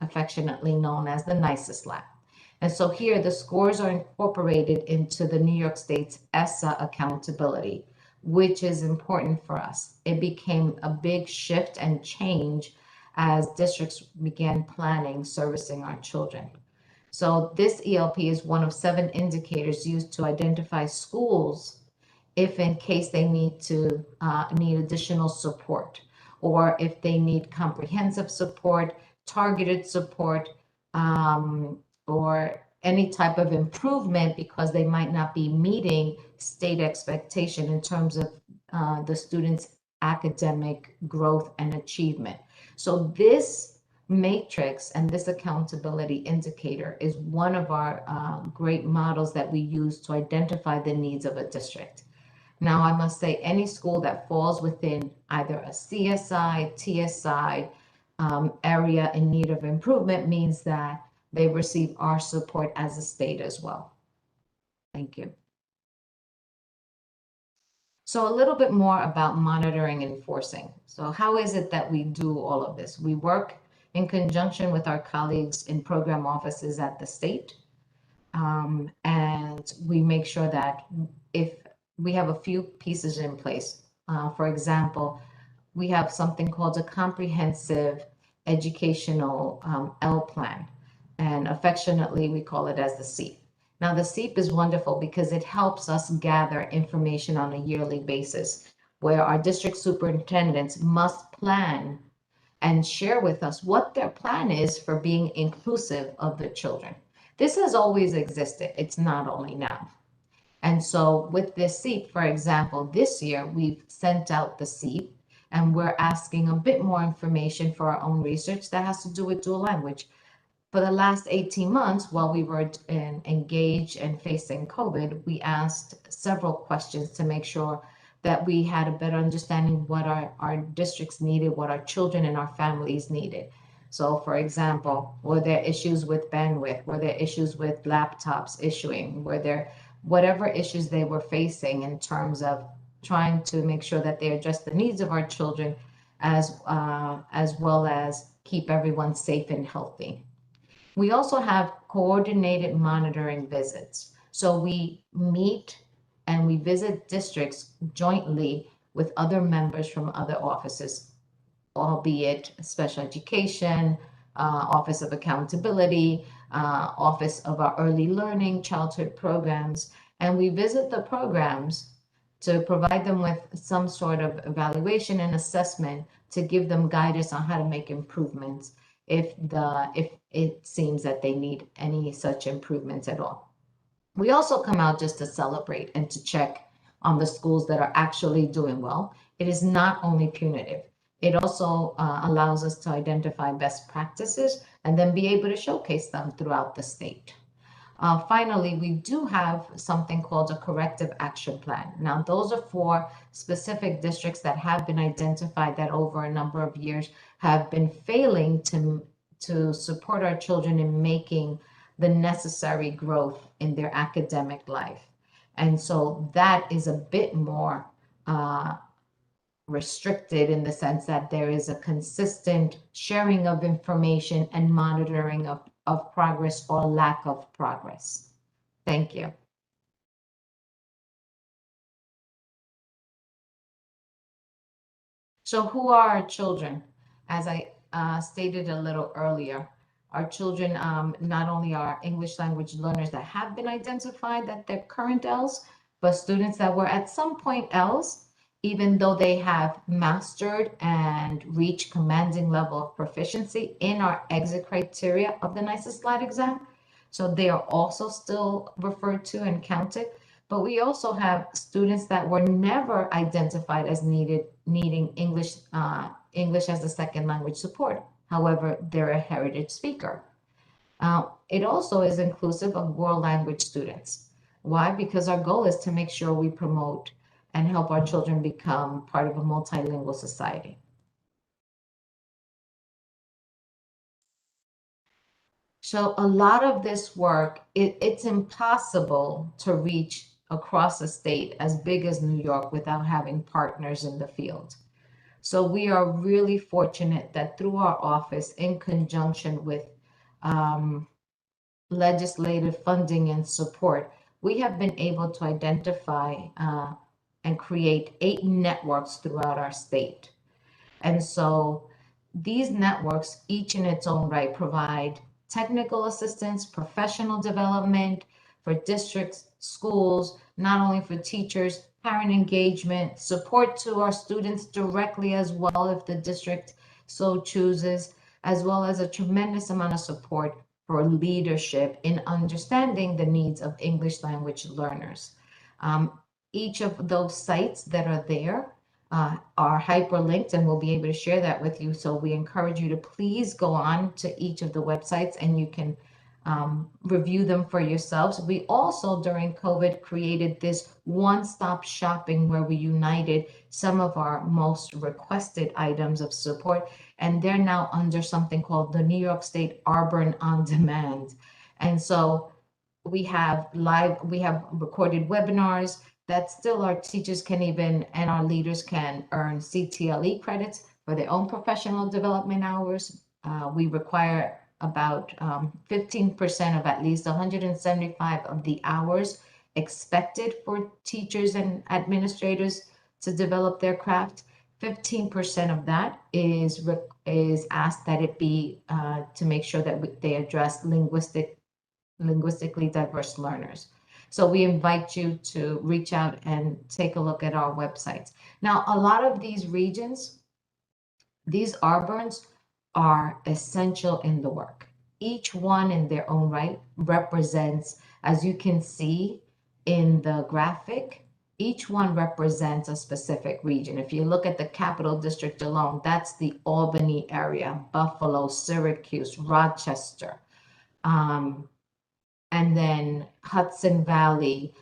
affectionately known as the NICESLAT. And so here the scores are incorporated into the New York State's ESSA accountability, which is important for us. It became a big shift and change as districts began planning servicing our children. So this ELP is one of 7 indicators used to identify schools if in case they need additional support, or if they need comprehensive support, targeted support, or any type of improvement because they might not be meeting state expectation in terms of the students' academic growth and achievement. So this matrix and this accountability indicator is one of our great models that we use to identify the needs of a district. Now, I must say any school that falls within either a CSI, TSI area in need of improvement means that they receive our support as a state as well. Thank you. So a little bit more about monitoring and enforcing. So how is it that we do all of this? We work in conjunction with our colleagues in program offices at the state. And we make sure that if we have a few pieces in place, for example, we have something called a comprehensive educational L plan, and affectionately we call it as the SEEP. Now the SEEP is wonderful because it helps us gather information on a yearly basis, where our district superintendents must plan and share with us what their plan is for being inclusive of the children. This has always existed. It's not only now. And so with this SEEP, for example, this year we've sent out the SEEP and we're asking a bit more information for our own research that has to do with dual language. For the last 18 months, while we were engaged and facing COVID, we asked several questions to make sure that we had a better understanding what our districts needed, what our children and our families needed. So for example, were there issues with bandwidth? Were there issues with laptops issuing? Were there whatever issues they were facing in terms of trying to make sure that they address the needs of our children as well as keep everyone safe and healthy. We also have coordinated monitoring visits. So we meet and we visit districts jointly with other members from other offices, albeit special education, Office of Accountability, Office of our Early Learning, childhood programs, and we visit the programs to provide them with some sort of evaluation and assessment to give them guidance on how to make improvements if it seems that they need any such improvements at all. We also come out just to celebrate and to check on the schools that are actually doing well. It is not only punitive. It also allows us to identify best practices and then be able to showcase them throughout the state. Finally, we do have something called a corrective action plan. Now, those are for specific districts that have been identified that over a number of years have been failing to support our children in making the necessary growth in their academic life. And so that is a bit more restricted in the sense that there is a consistent sharing of information and monitoring of progress or lack of progress. Thank you. So who are our children? As I stated a little earlier, our children not only are English language learners that have been identified that they're current Ls, but students that were at some point Ls, even though they have mastered and reached commanding level of proficiency in our exit criteria of the NYSES exam. So they are also still referred to and counted. But we also have students that were never identified as needing English as a second language support. However, they're a heritage speaker. It also is inclusive of world language students. Why? Because our goal is to make sure we promote and help our children become part of a multilingual society. So a lot of this work, it's impossible to reach across a state as big as New York without having partners in the field. So we are really fortunate that through our office, in conjunction with legislative funding and support, we have been able to identify and create 8 networks throughout our state. And so these networks, each in its own right, provide technical assistance, professional development for districts, schools, not only for teachers, parent engagement, support to our students directly as well if the district so chooses, as well as a tremendous amount of support for leadership in understanding the needs of English language learners. Each of those sites that are there are hyperlinked, and we'll be able to share that with you. So we encourage you to please go on to each of the websites and you can review them for yourselves. We also, during COVID, created this one-stop shopping where we united some of our most requested items of support, and they're now under something called the New York State Arbor On Demand. And so we have recorded webinars that still our teachers can even, and our leaders can earn CTLE credits for their own professional development hours. We require about 15% of at least 175 of the hours expected for teachers and administrators to develop their craft. 15% of that is asked that it be to make sure that they address linguistically diverse learners. So we invite you to reach out and take a look at our websites. Now, a lot of these regions, these Arborns are essential in the work. Each one in their own right represents, as you can see in the graphic, each one represents a specific region. If you look at the Capital District alone, that's the Albany area, Buffalo, Syracuse, Rochester, and then Hudson Valley.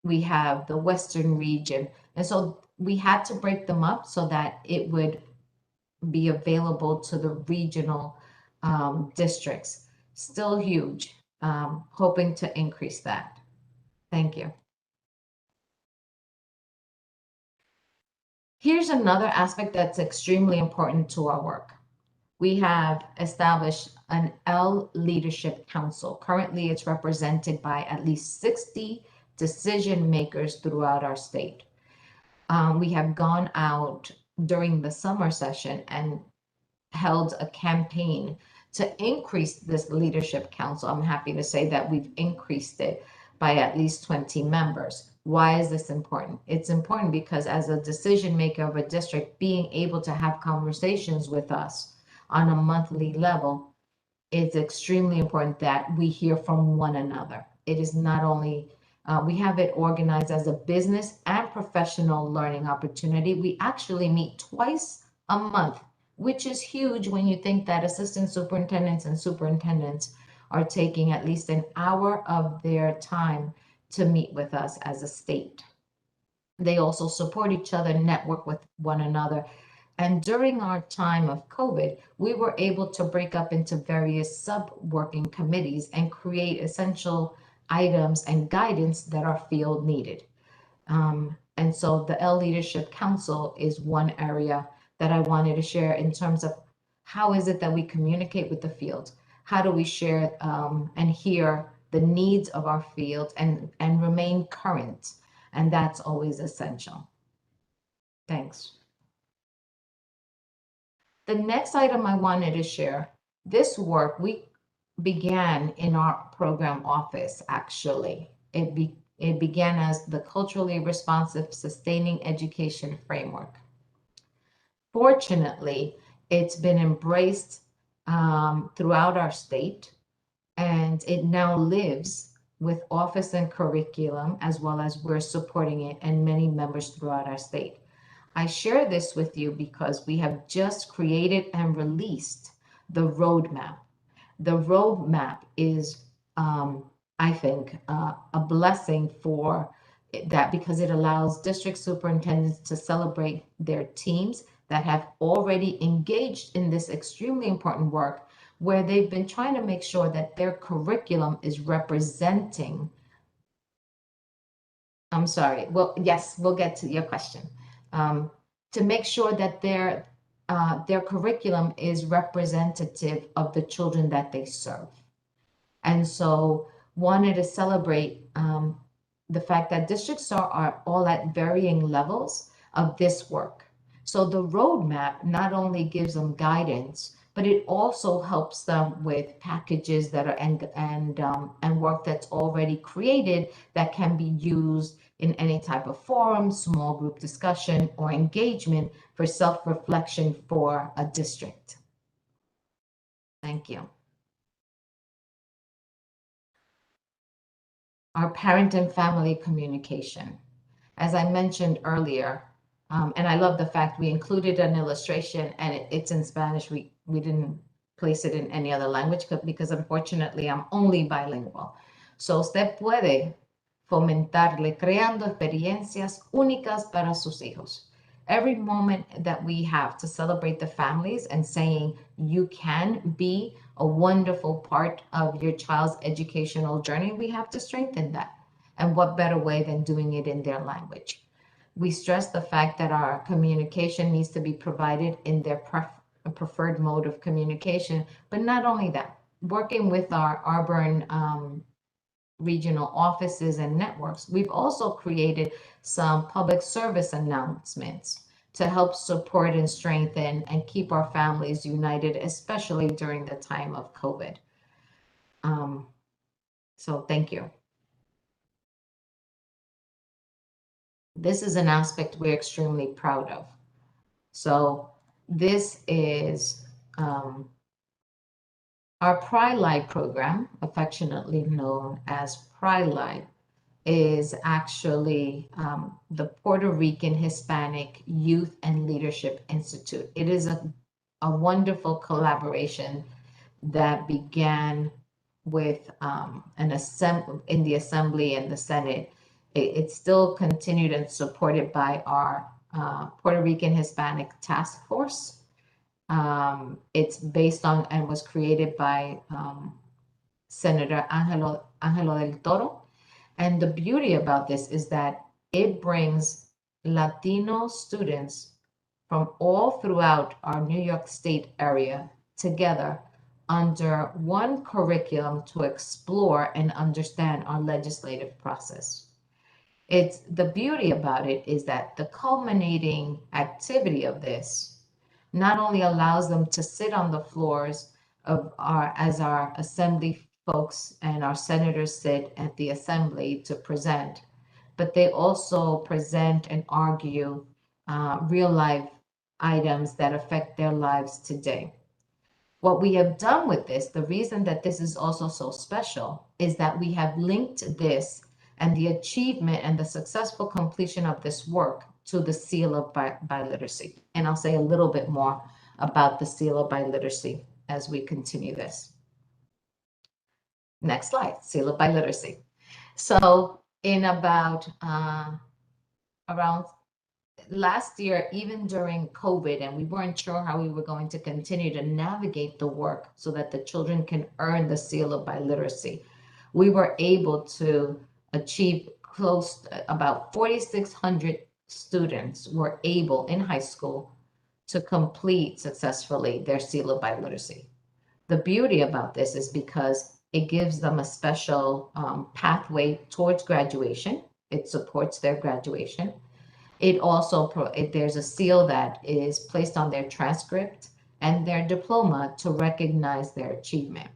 We have the Western region. And so we had to break them up so that it would be available to the regional districts. Still huge, hoping to increase that. Thank you. Here's another aspect that's extremely important to our work. We have established an L Leadership Council. Currently, it's represented by at least 60 decision makers throughout our state. We have gone out during the summer session and held a campaign to increase this leadership council. I'm happy to say that we've increased it by at least 20 members. Why is this important? It's important because as a decision maker of a district, being able to have conversations with us on a monthly level, it's extremely important that we hear from one another. It is not only, we have it organized as a business and professional learning opportunity. We actually meet twice a month, which is huge when you think that assistant superintendents and superintendents are taking at least an hour of their time to meet with us as a state. They also support each other, network with one another. And during our time of COVID, we were able to break up into various sub-working committees and create essential items and guidance that our field needed. And so the L Leadership Council is one area that I wanted to share in terms of how is it that we communicate with the field? How do we share and hear the needs of our field and remain current? And that's always essential. Thanks. The next item I wanted to share, this work we began in our program office, actually. It began as the Culturally Responsive Sustaining Education Framework. Fortunately, it's been embraced throughout our state, and it now lives with office and curriculum, as well as we're supporting it and many members throughout our state. I share this with you because we have just created and released the roadmap. The roadmap is, I think, a blessing for that because it allows district superintendents to celebrate their teams that have already engaged in this extremely important work, where they've been trying to make sure that their curriculum is representing. I'm sorry. Well, yes, we'll get to your question. To make sure that their curriculum is representative of the children that they serve. And so wanted to celebrate the fact that districts are all at varying levels of this work. So the roadmap not only gives them guidance, but it also helps them with packages that are and work that's already created that can be used in any type of forum, small group discussion, or engagement for self-reflection for a district. Thank you. Our parent and family communication. As I mentioned earlier, and I love the fact we included an illustration and it's in Spanish. We didn't place it in any other language because unfortunately I'm only bilingual. So usted puede fomentarle creando experiencias únicas para sus hijos. Every moment that we have to celebrate the families and saying you can be a wonderful part of your child's educational journey, we have to strengthen that. And what better way than doing it in their language? We stress the fact that our communication needs to be provided in their a preferred mode of communication. But not only that, working with our Auburn regional offices and networks, we've also created some public service announcements to help support and strengthen and keep our families united, especially during the time of COVID. So thank you. This is an aspect we're extremely proud of. So this is our PRILI program, affectionately known as PRILI, is actually the Puerto Rican Hispanic Youth and Leadership Institute. It is a wonderful collaboration that began with in the Assembly and the Senate. It's still continued and supported by our Puerto Rican Hispanic Task Force. It's based on and was created by Senator Angelo del Toro. And the beauty about this is that it brings Latino students from all throughout our New York State area together under one curriculum to explore and understand our legislative process. It's the beauty about it is that the culminating activity of this not only allows them to sit on the floors of as our assembly folks and our senators sit at the assembly to present, but they also present and argue real life items that affect their lives today. What we have done with this, the reason that this is also so special, is that we have linked this and the achievement and the successful completion of this work to the Seal of Biliteracy. And I'll say a little bit more about the Seal of Biliteracy as we continue this. Next slide, Seal of Biliteracy. So in about around last year, even during COVID, and we weren't sure how we were going to continue to navigate the work so that the children can earn the Seal of Biliteracy, we were able to achieve about 4,600 students were able in high school to complete successfully their Seal of Biliteracy. The beauty about this is because it gives them a special pathway towards graduation. It supports their graduation. It also, there's a seal that is placed on their transcript and their diploma to recognize their achievement.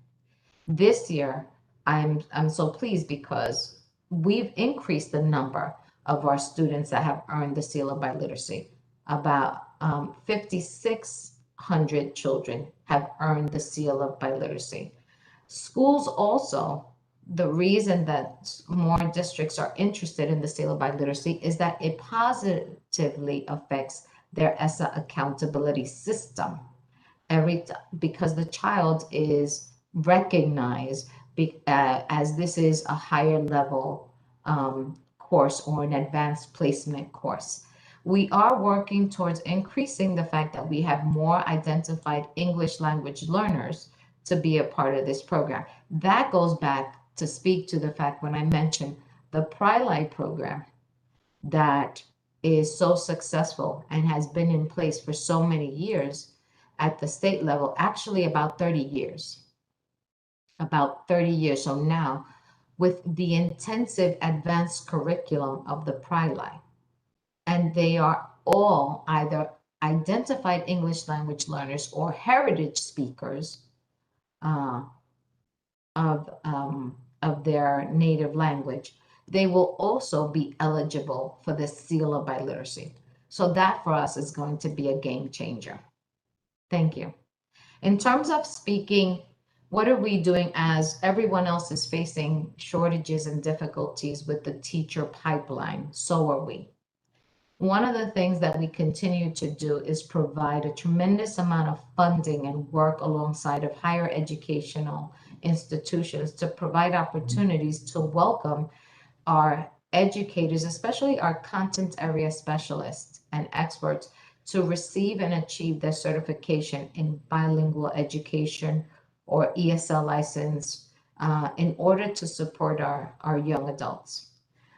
This year, I'm so pleased because we've increased the number of our students that have earned the Seal of Biliteracy. About 5,600 children have earned the Seal of Biliteracy. Schools also, the reason that more districts are interested in the Seal of Biliteracy is that it positively affects their ESSA accountability system. Because the child is recognized as this is a higher level course or an advanced placement course. We are working towards increasing the fact that we have more identified English language learners to be a part of this program. That goes back to speak to the fact when I mentioned the PRILI program that is so successful and has been in place for so many years at the state level, actually about 30 years. About 30 years. So now with the intensive advanced curriculum of the PRILI, and they are all either identified English language learners or heritage speakers of their native language, they will also be eligible for the Seal of Biliteracy. So that for us is going to be a game changer. Thank you. In terms of speaking, what are we doing as everyone else is facing shortages and difficulties with the teacher pipeline? So are we. One of the things that we continue to do is provide a tremendous amount of funding and work alongside of higher educational institutions to provide opportunities to welcome our educators, especially our content area specialists and experts, to receive and achieve their certification in bilingual education or ESL license in order to support our young adults.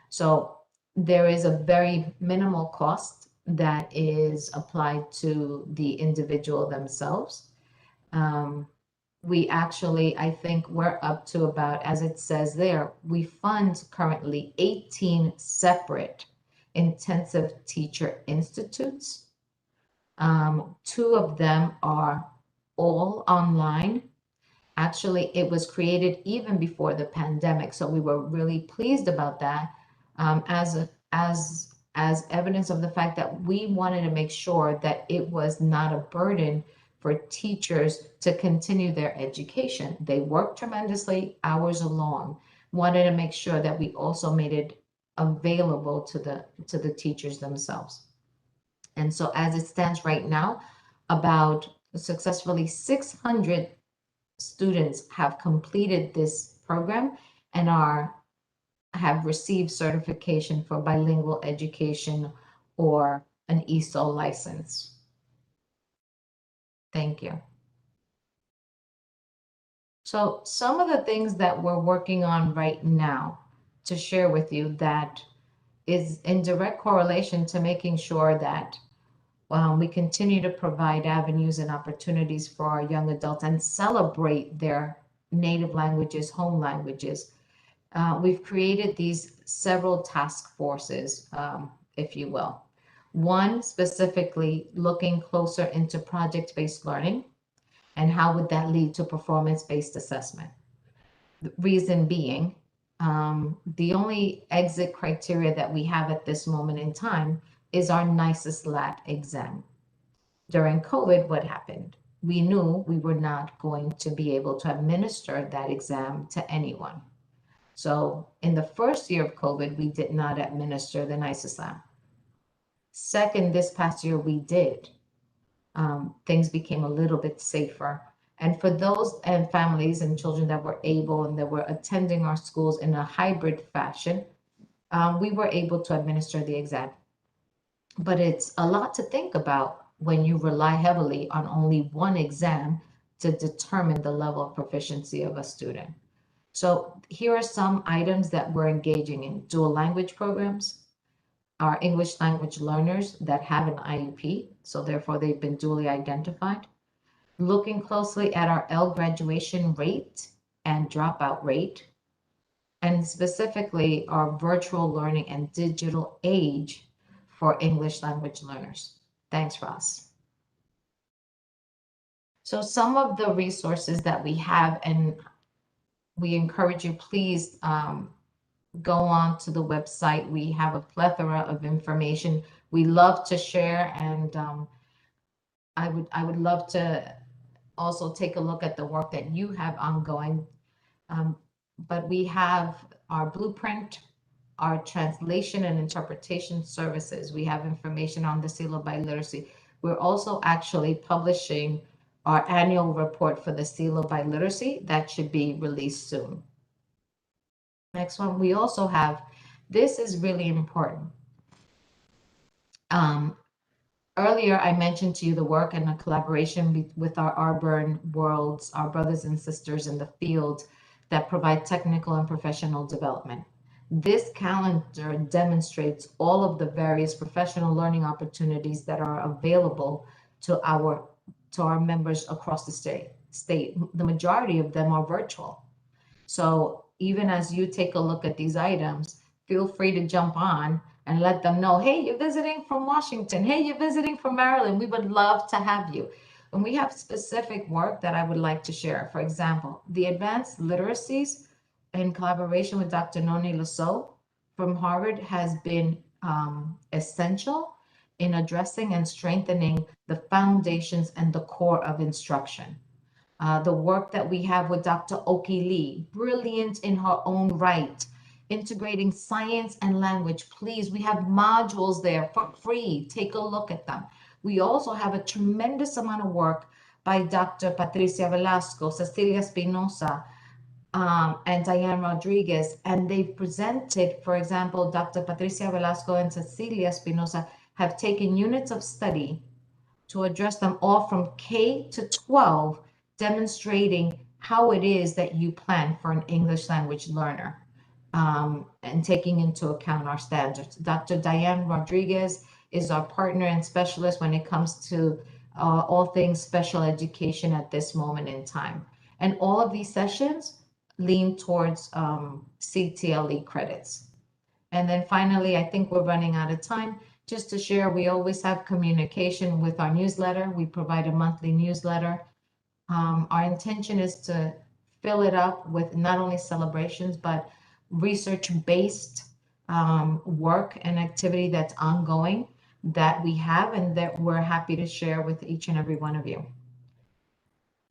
So there is a very minimal cost that is applied to the individual themselves. We actually, I think we're up to about, as it says there, we fund currently 18 separate intensive teacher institutes. 2 of them are all online. Actually, it was created even before the pandemic, so we were really pleased about that, as evidence of the fact that we wanted to make sure that it was not a burden for teachers to continue their education. They work tremendously, hours long. Wanted to make sure that we also made it available to the teachers themselves. And so as it stands right now, about successfully 600 students have completed this program and have received certification for bilingual education or an ESOL license. Thank you. So some of the things that we're working on right now to share with you that is in direct correlation to making sure that we continue to provide avenues and opportunities for our young adults and celebrate their native languages, home languages. We've created these several task forces, if you will. One specifically looking closer into project-based learning and how would that lead to performance-based assessment. The reason being, the only exit criteria that we have at this moment in time is our nicest lat exam. During COVID, what happened? We knew we were not going to be able to administer that exam to anyone. So in the first year of COVID, we did not administer the nicest lat. Second, this past year we did. Things became a little bit safer. And for those and families and children that were able and that were attending our schools in a hybrid fashion, we were able to administer the exam. But it's a lot to think about when you rely heavily on only one exam to determine the level of proficiency of a student. So here are some items that we're engaging in: dual language programs, our English language learners that have an IEP, so therefore they've been duly identified. Looking closely at our L graduation rate and dropout rate, and specifically our virtual learning and digital age for English language learners. Thanks, Ross. So some of the resources that we have, and we encourage you, please go on to the website. We have a plethora of information we love to share, and I would love to also take a look at the work that you have ongoing. But we have our blueprint, our translation and interpretation services. We have information on the seal of biliteracy. We're also actually publishing our annual report for the seal of biliteracy that should be released soon. Next one, we also have, this is really important. Earlier, I mentioned to you the work and the collaboration with our Auburn Worlds, our brothers and sisters in the field that provide technical and professional development. This calendar demonstrates all of the various professional learning opportunities that are available to our members across the state. The majority of them are virtual. So even as you take a look at these items, feel free to jump on and let them know, hey, you're visiting from Washington. Hey, you're visiting from Maryland. We would love to have you. And we have specific work that I would like to share. For example, the advanced literacies in collaboration with Dr. Noni Lasso from Harvard has been essential in addressing and strengthening the foundations and the core of instruction. The work that we have with Dr. Oki Lee, brilliant in her own right, integrating science and language. Please, we have modules there for free. Take a look at them. We also have a tremendous amount of work by Dr. Patricia Velasco, Cecilia Espinosa, and Diane Rodriguez. And they've presented, for example, Dr. Patricia Velasco and Cecilia Espinosa have taken units of study to address them all from K to 12, demonstrating how it is that you plan for an English language learner, and taking into account our standards. Dr. Diane Rodriguez is our partner and specialist when it comes to all things special education at this moment in time. And all of these sessions lean towards CTLE credits. And then finally, I think we're running out of time. Just to share, we always have communication with our newsletter. We provide a monthly newsletter. Our intention is to fill it up with not only celebrations, but research-based work and activity that's ongoing that we have and that we're happy to share with each and every one of you.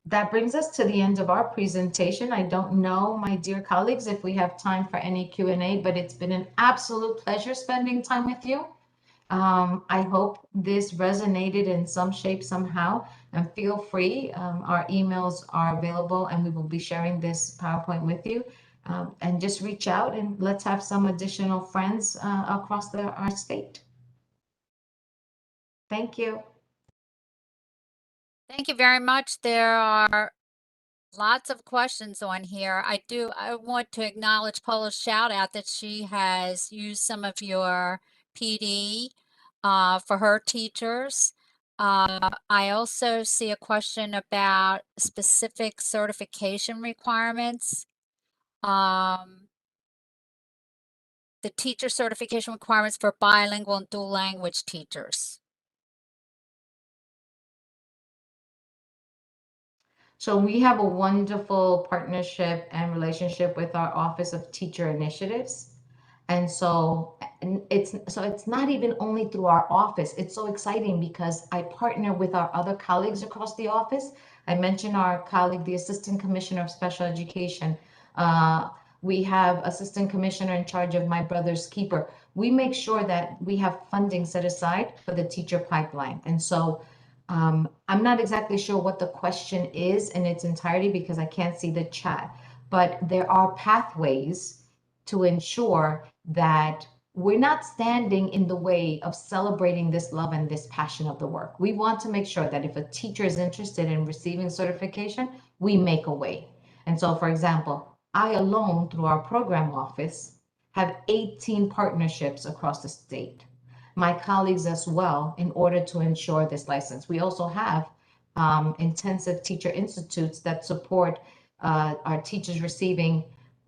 That brings us to the end of our presentation. I don't know, my dear colleagues, if we have time for any Q&A, but it's been an absolute pleasure spending time with you. I hope this resonated in some shape somehow, and feel free. Our emails are available and we will be sharing this PowerPoint with you. And just reach out and let's have some additional friends across our state. Thank you. Thank you very much. There are lots of questions on here. I want to acknowledge Paula's shout out that she has used some of your PD for her teachers. I also see a question about specific certification requirements. The teacher certification requirements for bilingual and dual language teachers. So we have a wonderful partnership and relationship with our Office of Teacher Initiatives. And so it's not even only through our office. It's so exciting because I partner with our other colleagues across the office. I mentioned our colleague, the Assistant Commissioner of Special Education. We have Assistant Commissioner in charge of My Brother's Keeper. We make sure that we have funding set aside for the teacher pipeline. And so I'm not exactly sure what the question is in its entirety because I can't see the chat, but there are pathways to ensure that we're not standing in the way of celebrating this love and this passion of the work. We want to make sure that if a teacher is interested in receiving certification, we make a way. And so, for example, I alone, through our program office, have 18 partnerships across the state. My colleagues as well, in order to ensure this license. We also have intensive teacher institutes that support our teachers receiving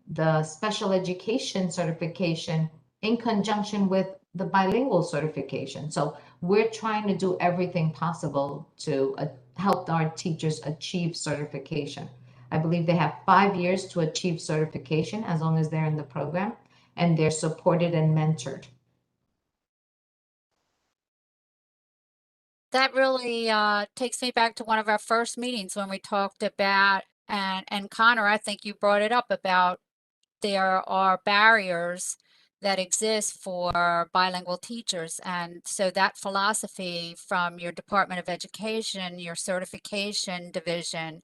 the special education certification in conjunction with the bilingual certification. So we're trying to do everything possible to help our teachers achieve certification. I believe they have 5 years to achieve certification as long as they're in the program, and they're supported and mentored. That really takes me back to one of our first meetings when we talked about, and Connor, I think you brought it up about there are barriers that exist for bilingual teachers. And so that philosophy from your Department of Education, your certification division,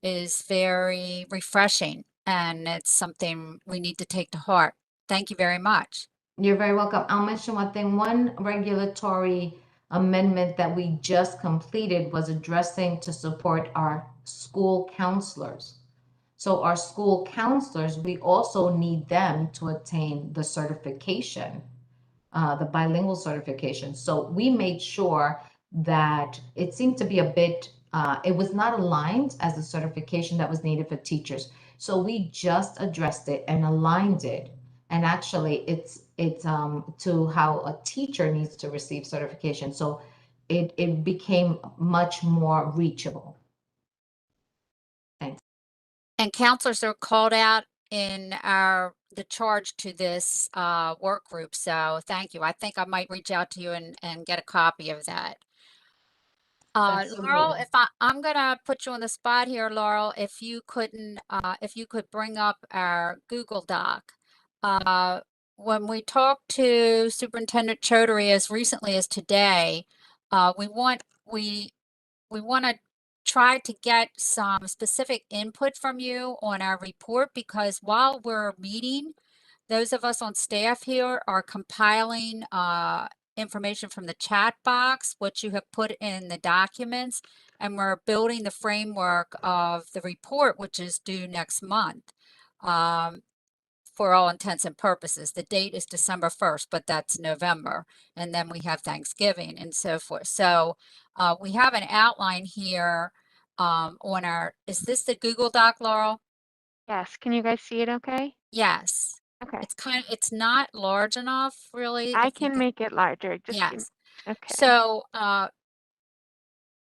is very refreshing. And it's something we need to take to heart. Thank you very much. You're very welcome. I'll mention one thing. One regulatory amendment that we just completed was addressing to support our school counselors. So our school counselors, we also need them to attain the certification, the bilingual certification. So we made sure that it seemed to be a bit, it was not aligned as the certification that was needed for teachers. So we just addressed it and aligned it. And actually it's to how a teacher needs to receive certification. So it became much more reachable. Thanks. And counselors are called out in the charge to this work group. So thank you. I think I might reach out to you and get a copy of that. Laurel, if I'm gonna put you on the spot here, Laurel, if you could bring up our Google Doc. When we talked to Superintendent Chaudhary as recently as today, we want to try to get some specific input from you on our report, because while we're meeting, those of us on staff here are compiling information from the chat box, which you have put in the documents, and we're building the framework of the report, which is due next month. for all intents and purposes. The date is December 1st, but that's November. And then we have Thanksgiving and so forth. So we have an outline here on our, is this the Google Doc, Laurel? Yes, can you guys see it okay? Yes. Okay, It's not large enough, really. I if you can make it larger, Yes. okay. So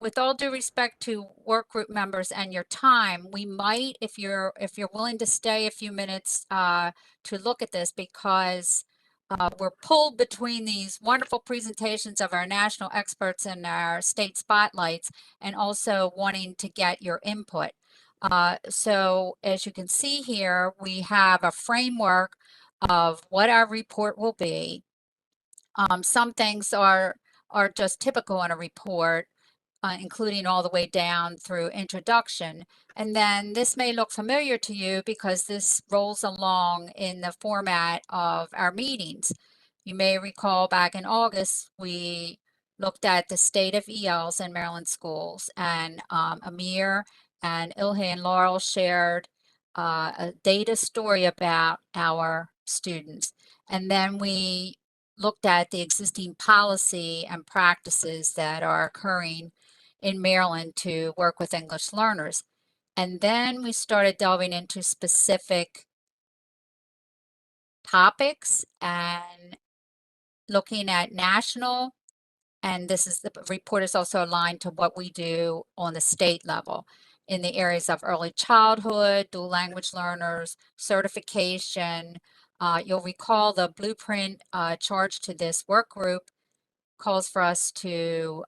with all due respect to work group members and your time, we might, if you're willing to stay a few minutes to look at this, because we're pulled between these wonderful presentations of our national experts and our state spotlights, and also wanting to get your input. So as you can see here, we have a framework of what our report will be. Some things are just typical in a report, including all the way down through introduction. And then this may look familiar to you because this rolls along in the format of our meetings. You may recall back in August, we looked at the state of ELs in Maryland schools, and Amir and Ilhe and Laurel shared a data story about our students. And then we looked at the existing policy and practices that are occurring in Maryland to work with English learners. And then we started delving into specific topics and looking at national, and the report is also aligned to what we do on the state level in the areas of early childhood, dual language learners, certification. You'll recall the blueprint charged to this work group calls for us to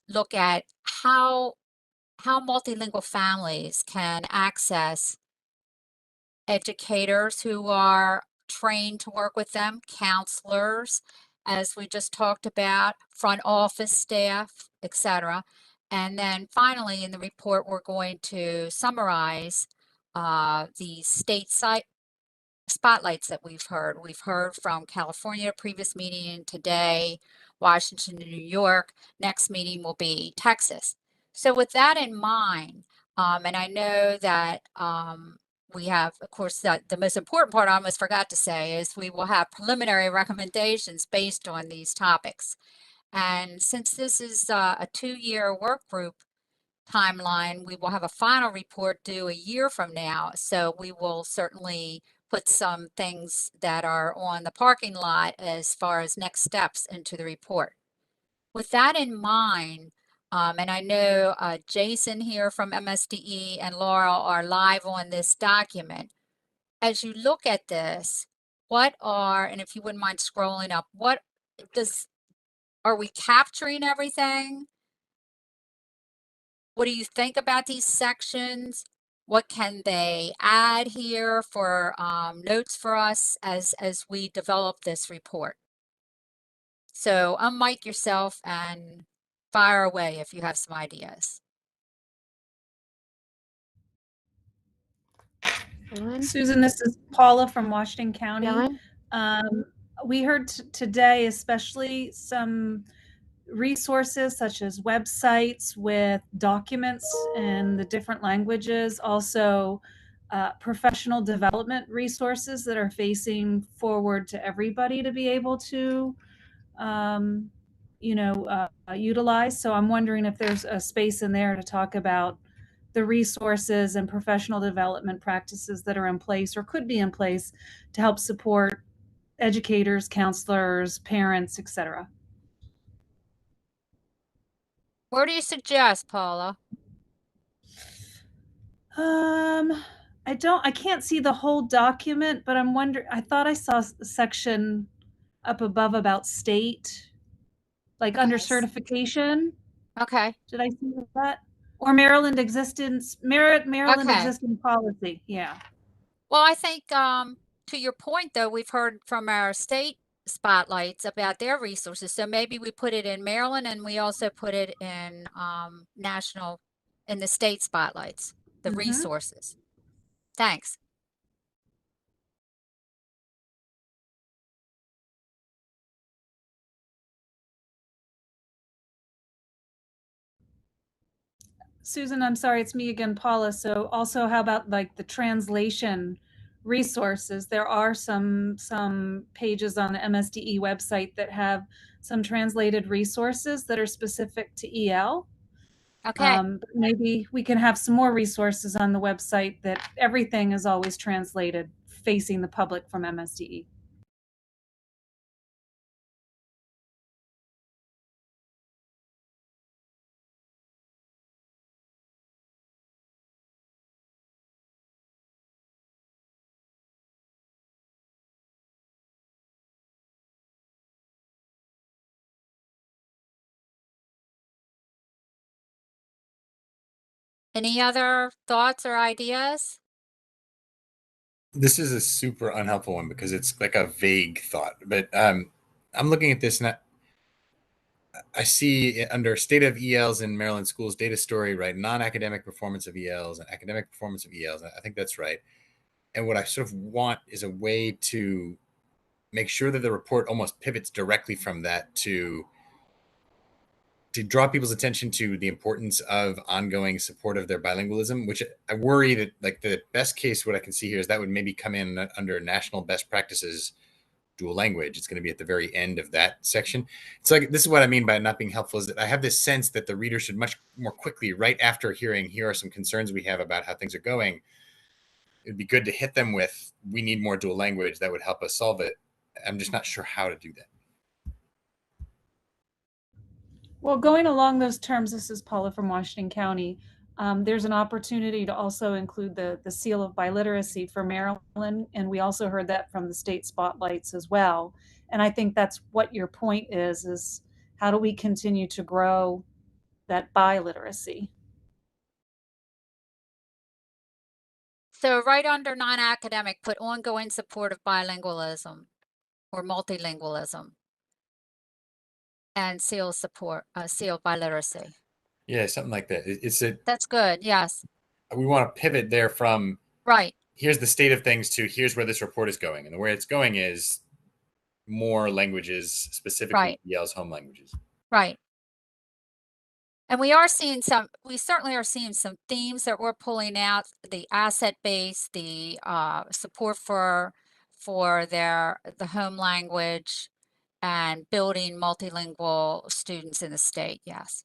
look at how multilingual families can access educators who are trained to work with them, counselors, as we just talked about, front office staff, etc. And then finally in the report, we're going to summarize the state spotlights that we've heard. We've heard from California, previous meeting today, Washington and New York. Next meeting will be Texas. So with that in mind, and I know that we have, of course, that the most important part I almost forgot to say is we will have preliminary recommendations based on these topics. And since this is a 2-year work group timeline, we will have a final report due a year from now. So we will certainly put some things that are on the parking lot as far as next steps into the report. With that in mind, and I know Jason here from MSDE and Laurel are live on this document. As you look at this, and if you wouldn't mind scrolling up, are we capturing everything? What do you think about these sections? What can they add here for notes for us as we develop this report? So unmic yourself and fire away if you have some ideas. Susan, this is Paula from Washington County. We heard today especially some resources such as websites with documents in the different languages, also professional development resources that are facing forward to everybody to be able to utilize. So I'm wondering if there's a space in there to talk about the resources and professional development practices that are in place or could be in place to help support educators, counselors, parents, etc. Where do you suggest, Paula? I can't see the whole document, but I'm wondering, I thought I saw a section up above about state, like under certification. Okay. Did I see that? Or Maryland existing policy. Yeah. Well, I think to your point, though, we've heard from our state spotlights about their resources. So maybe we put it in Maryland and we also put it in in the state spotlights, the resources. Thanks. Susan, I'm sorry, it's me again, Paula. So also how about like the translation resources. There are some pages on the MSDE website that have some translated resources that are specific to EL. Okay. Maybe we can have some more resources on the website that everything is always translated facing the public from MSDE. Any other thoughts or ideas? This is a super unhelpful one because it's like a vague thought, but I'm looking at this and I see under state of ELs in Maryland schools data story, right? Non-academic performance of ELs and academic performance of ELs. I think that's right. And what I sort of want is a way to make sure that the report almost pivots directly from that to draw people's attention to the importance of ongoing support of their bilingualism, which I worry that like the best case, what I can see here is that would maybe come in under national best practices dual language. It's going to be at the very end of that section. It's like, this is what I mean by not being helpful, is that I have this sense that the reader should much more quickly, right after hearing, here are some concerns we have about how things are going, it'd be good to hit them with, we need more dual language that would help us solve it. I'm just not sure how to do that. Well, going along those terms, this is Paula from Washington County. There's an opportunity to also include the seal of biliteracy for Maryland, and we also heard that from the state spotlights as well. And I think that's what your point is how do we continue to grow that biliteracy? So right under non-academic, put ongoing support of bilingualism or multilingualism and seal support, seal biliteracy. Yeah, something like that. It's a, That's good. Yes. we want to pivot there from, right, here's the state of things to here's where this report is going. And the way it's going is more languages, specifically EL's home languages. Right. And we certainly are seeing some themes that we're pulling out, the asset base, the support for the home language, and building multilingual students in the state. Yes.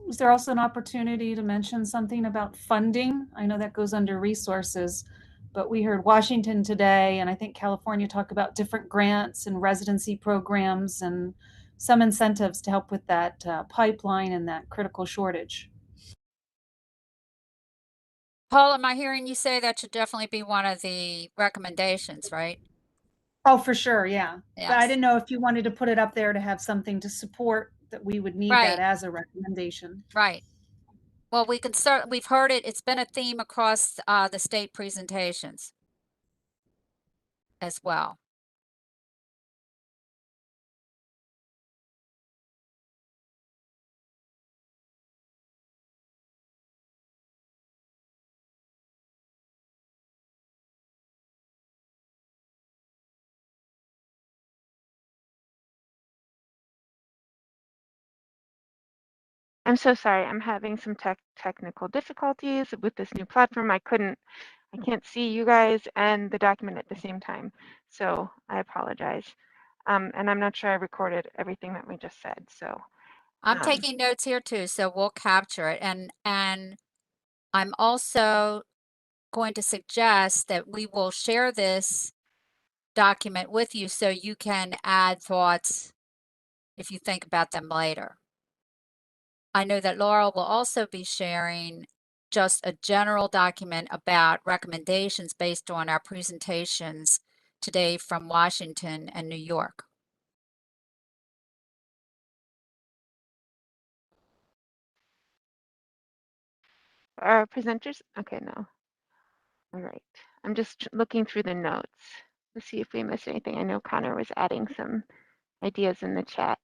Was there also an opportunity to mention something about funding? I know that goes under resources, but we heard Washington today, and I think California talk about different grants and residency programs and some incentives to help with that pipeline and that critical shortage. Paul, am I hearing you say that should definitely be one of the recommendations, right? Oh, for sure, yeah. Yes. But I didn't know if you wanted to put it up there to have something to support that we would need that as a recommendation. Right. Well, we can start. We've heard it. It's been a theme across the state presentations as well. I'm so sorry. I'm having some technical difficulties with this new platform. I can't see you guys and the document at the same time. So I apologize. And I'm not sure I recorded everything that we just said. So I'm taking notes here too, so we'll capture it. And I'm also going to suggest that we will share this document with you so you can add thoughts if you think about them later. I know that Laura will also be sharing just a general document about recommendations based on our presentations today from Washington and New York. our presenters, okay, no. All right. I'm just looking through the notes to see if we missed anything. I know Connor was adding some ideas in the chat.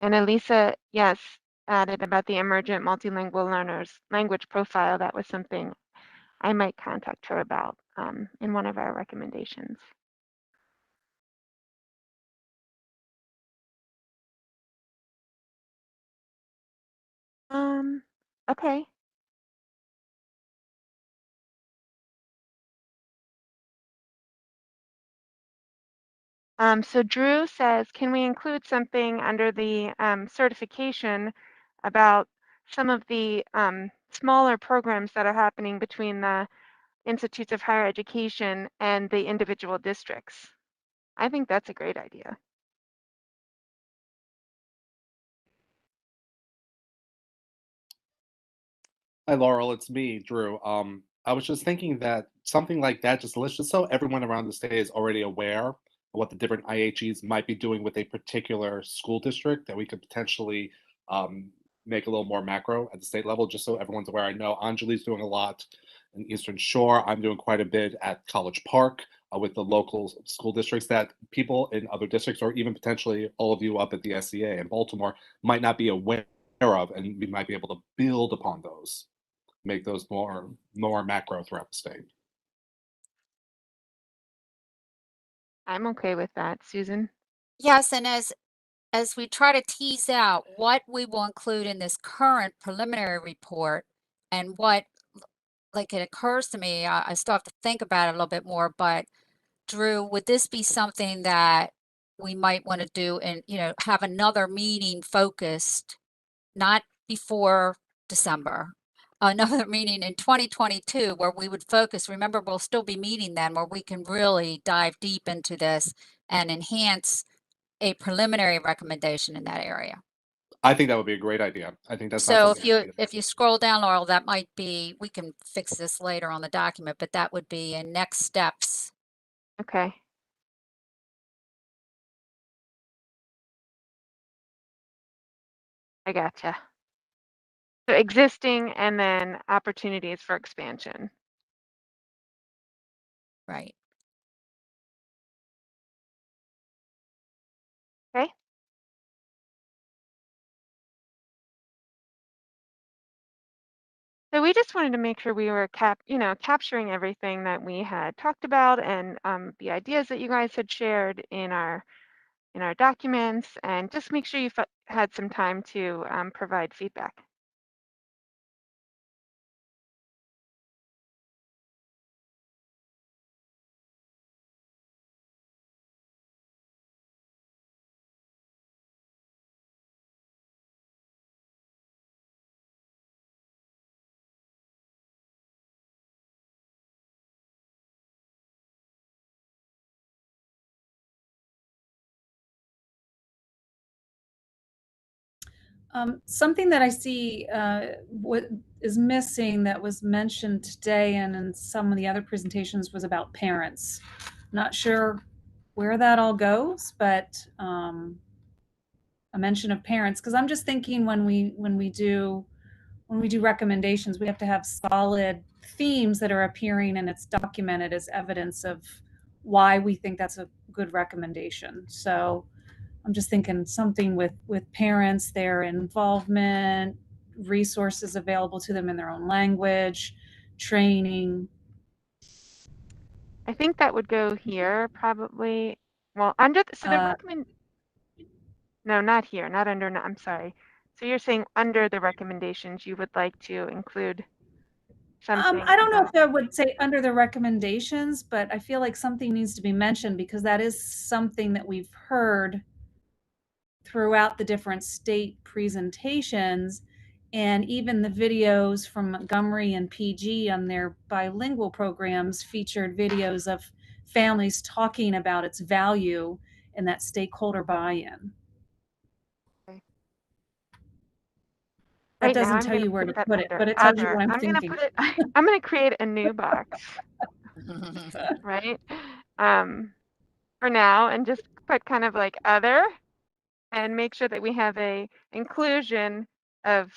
And Elisa, yes, added about the emergent multilingual learners language profile, that was something I might contact her about in one of our recommendations. Okay. So Drew says, can we include something under the certification about some of the smaller programs that are happening between the institutes of higher education and the individual districts? I think that's a great idea. Hi, Laurel, it's me, Drew. I was just thinking that something like that, just so everyone around the state is already aware of what the different IHEs might be doing with a particular school district, that we could potentially make a little more macro at the state level, just so everyone's aware. I know Anjali's doing a lot in Eastern Shore. I'm doing quite a bit at College Park with the local school districts, that people in other districts, or even potentially all of you up at the SCA in Baltimore, might not be aware of, and we might be able to build upon those, make those more macro throughout the state. I'm okay with that. Susan? Yes, and as we try to tease out what we will include in this current preliminary report and what, like, it occurs to me, I still have to think about it a little bit more, but Drew, would this be something that we might want to do and, have another meeting focused, not before December, another meeting in 2022 where we would focus, remember, we'll still be meeting then, where we can really dive deep into this and enhance a preliminary recommendation in that area. I think that would be a great idea. I think that's not So something if you scroll down, Laurel, that might be, we can fix this later on the document, but that would be in next steps. Okay. I gotcha. So existing and then opportunities for expansion. Right. Okay. So we just wanted to make sure we were capturing everything that we had talked about, and the ideas that you guys had shared in our documents, and just make sure you had some time to provide feedback. Something that I see what is missing that was mentioned today and in some of the other presentations was about parents. Not sure where that all goes, but a mention of parents, because I'm just thinking when we do recommendations, we have to have solid themes that are appearing and it's documented as evidence of why we think that's a good recommendation. So I'm just thinking something with parents, their involvement, resources available to them in their own language, training. I think that would go here probably. Well, under the recommend. No, not here, not under. No, I'm sorry. So you're saying under the recommendations, you would like to include something? I don't know if I would say under the recommendations, but I feel like something needs to be mentioned because that is something that we've heard throughout the different state presentations, and even the videos from Montgomery and PG on their bilingual programs featured videos of families talking about its value and that stakeholder buy-in. Okay. That Right now, doesn't I'm tell gonna you where put to that put it, under but it tells you other. what I'm I'm thinking. gonna put it. I'm gonna create a new box, right? For now, and just put kind of like other, and make sure that we have a inclusion of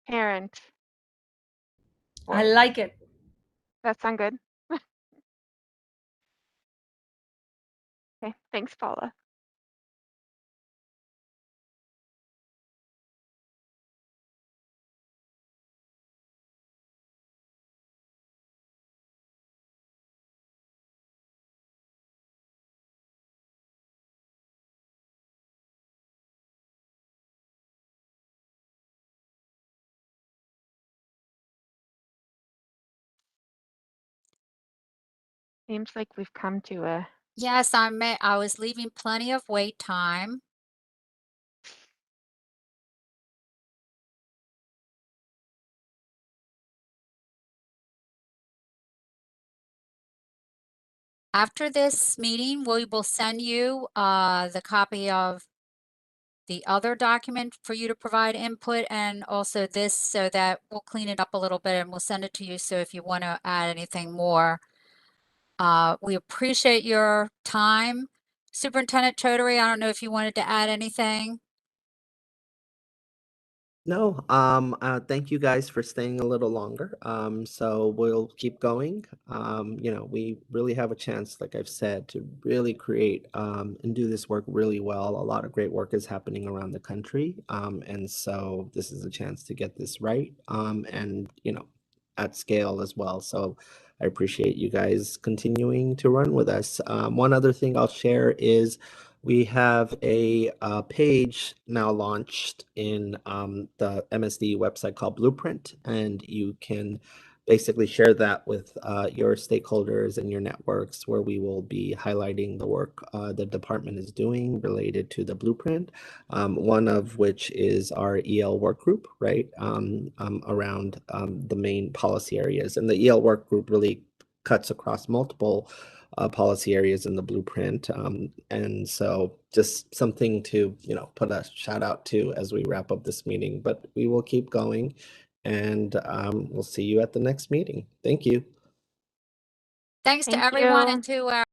parent. I like it. That sound good? Okay, thanks, Paula. Seems like we've come to a, Yes, I was leaving plenty of wait time. After this meeting, we will send you the copy of the other document for you to provide input, and also this, so that we'll clean it up a little bit and we'll send it to you. So if you want to add anything more, we appreciate your time. Superintendent Choduri, I don't know if you wanted to add anything. No, thank you guys for staying a little longer. So we'll keep going. You know, we really have a chance, like I've said, to really create and do this work really well. A lot of great work is happening around the country. And so this is a chance to get this right. And, you know, at scale as well. So I appreciate you guys continuing to run with us. One other thing I'll share is we have a page now launched in the MSD website called Blueprint, and you can basically share that with your stakeholders and your networks, where we will be highlighting the work the department is doing related to the Blueprint, one of which is our EL work group, right, around the main policy areas. And the EL work group really cuts across multiple policy areas in the Blueprint. And so just something to, you know, put a shout out to as we wrap up this meeting, but we will keep going, and we'll see you at the next meeting. Thank you. Thanks to thank everyone you. and to our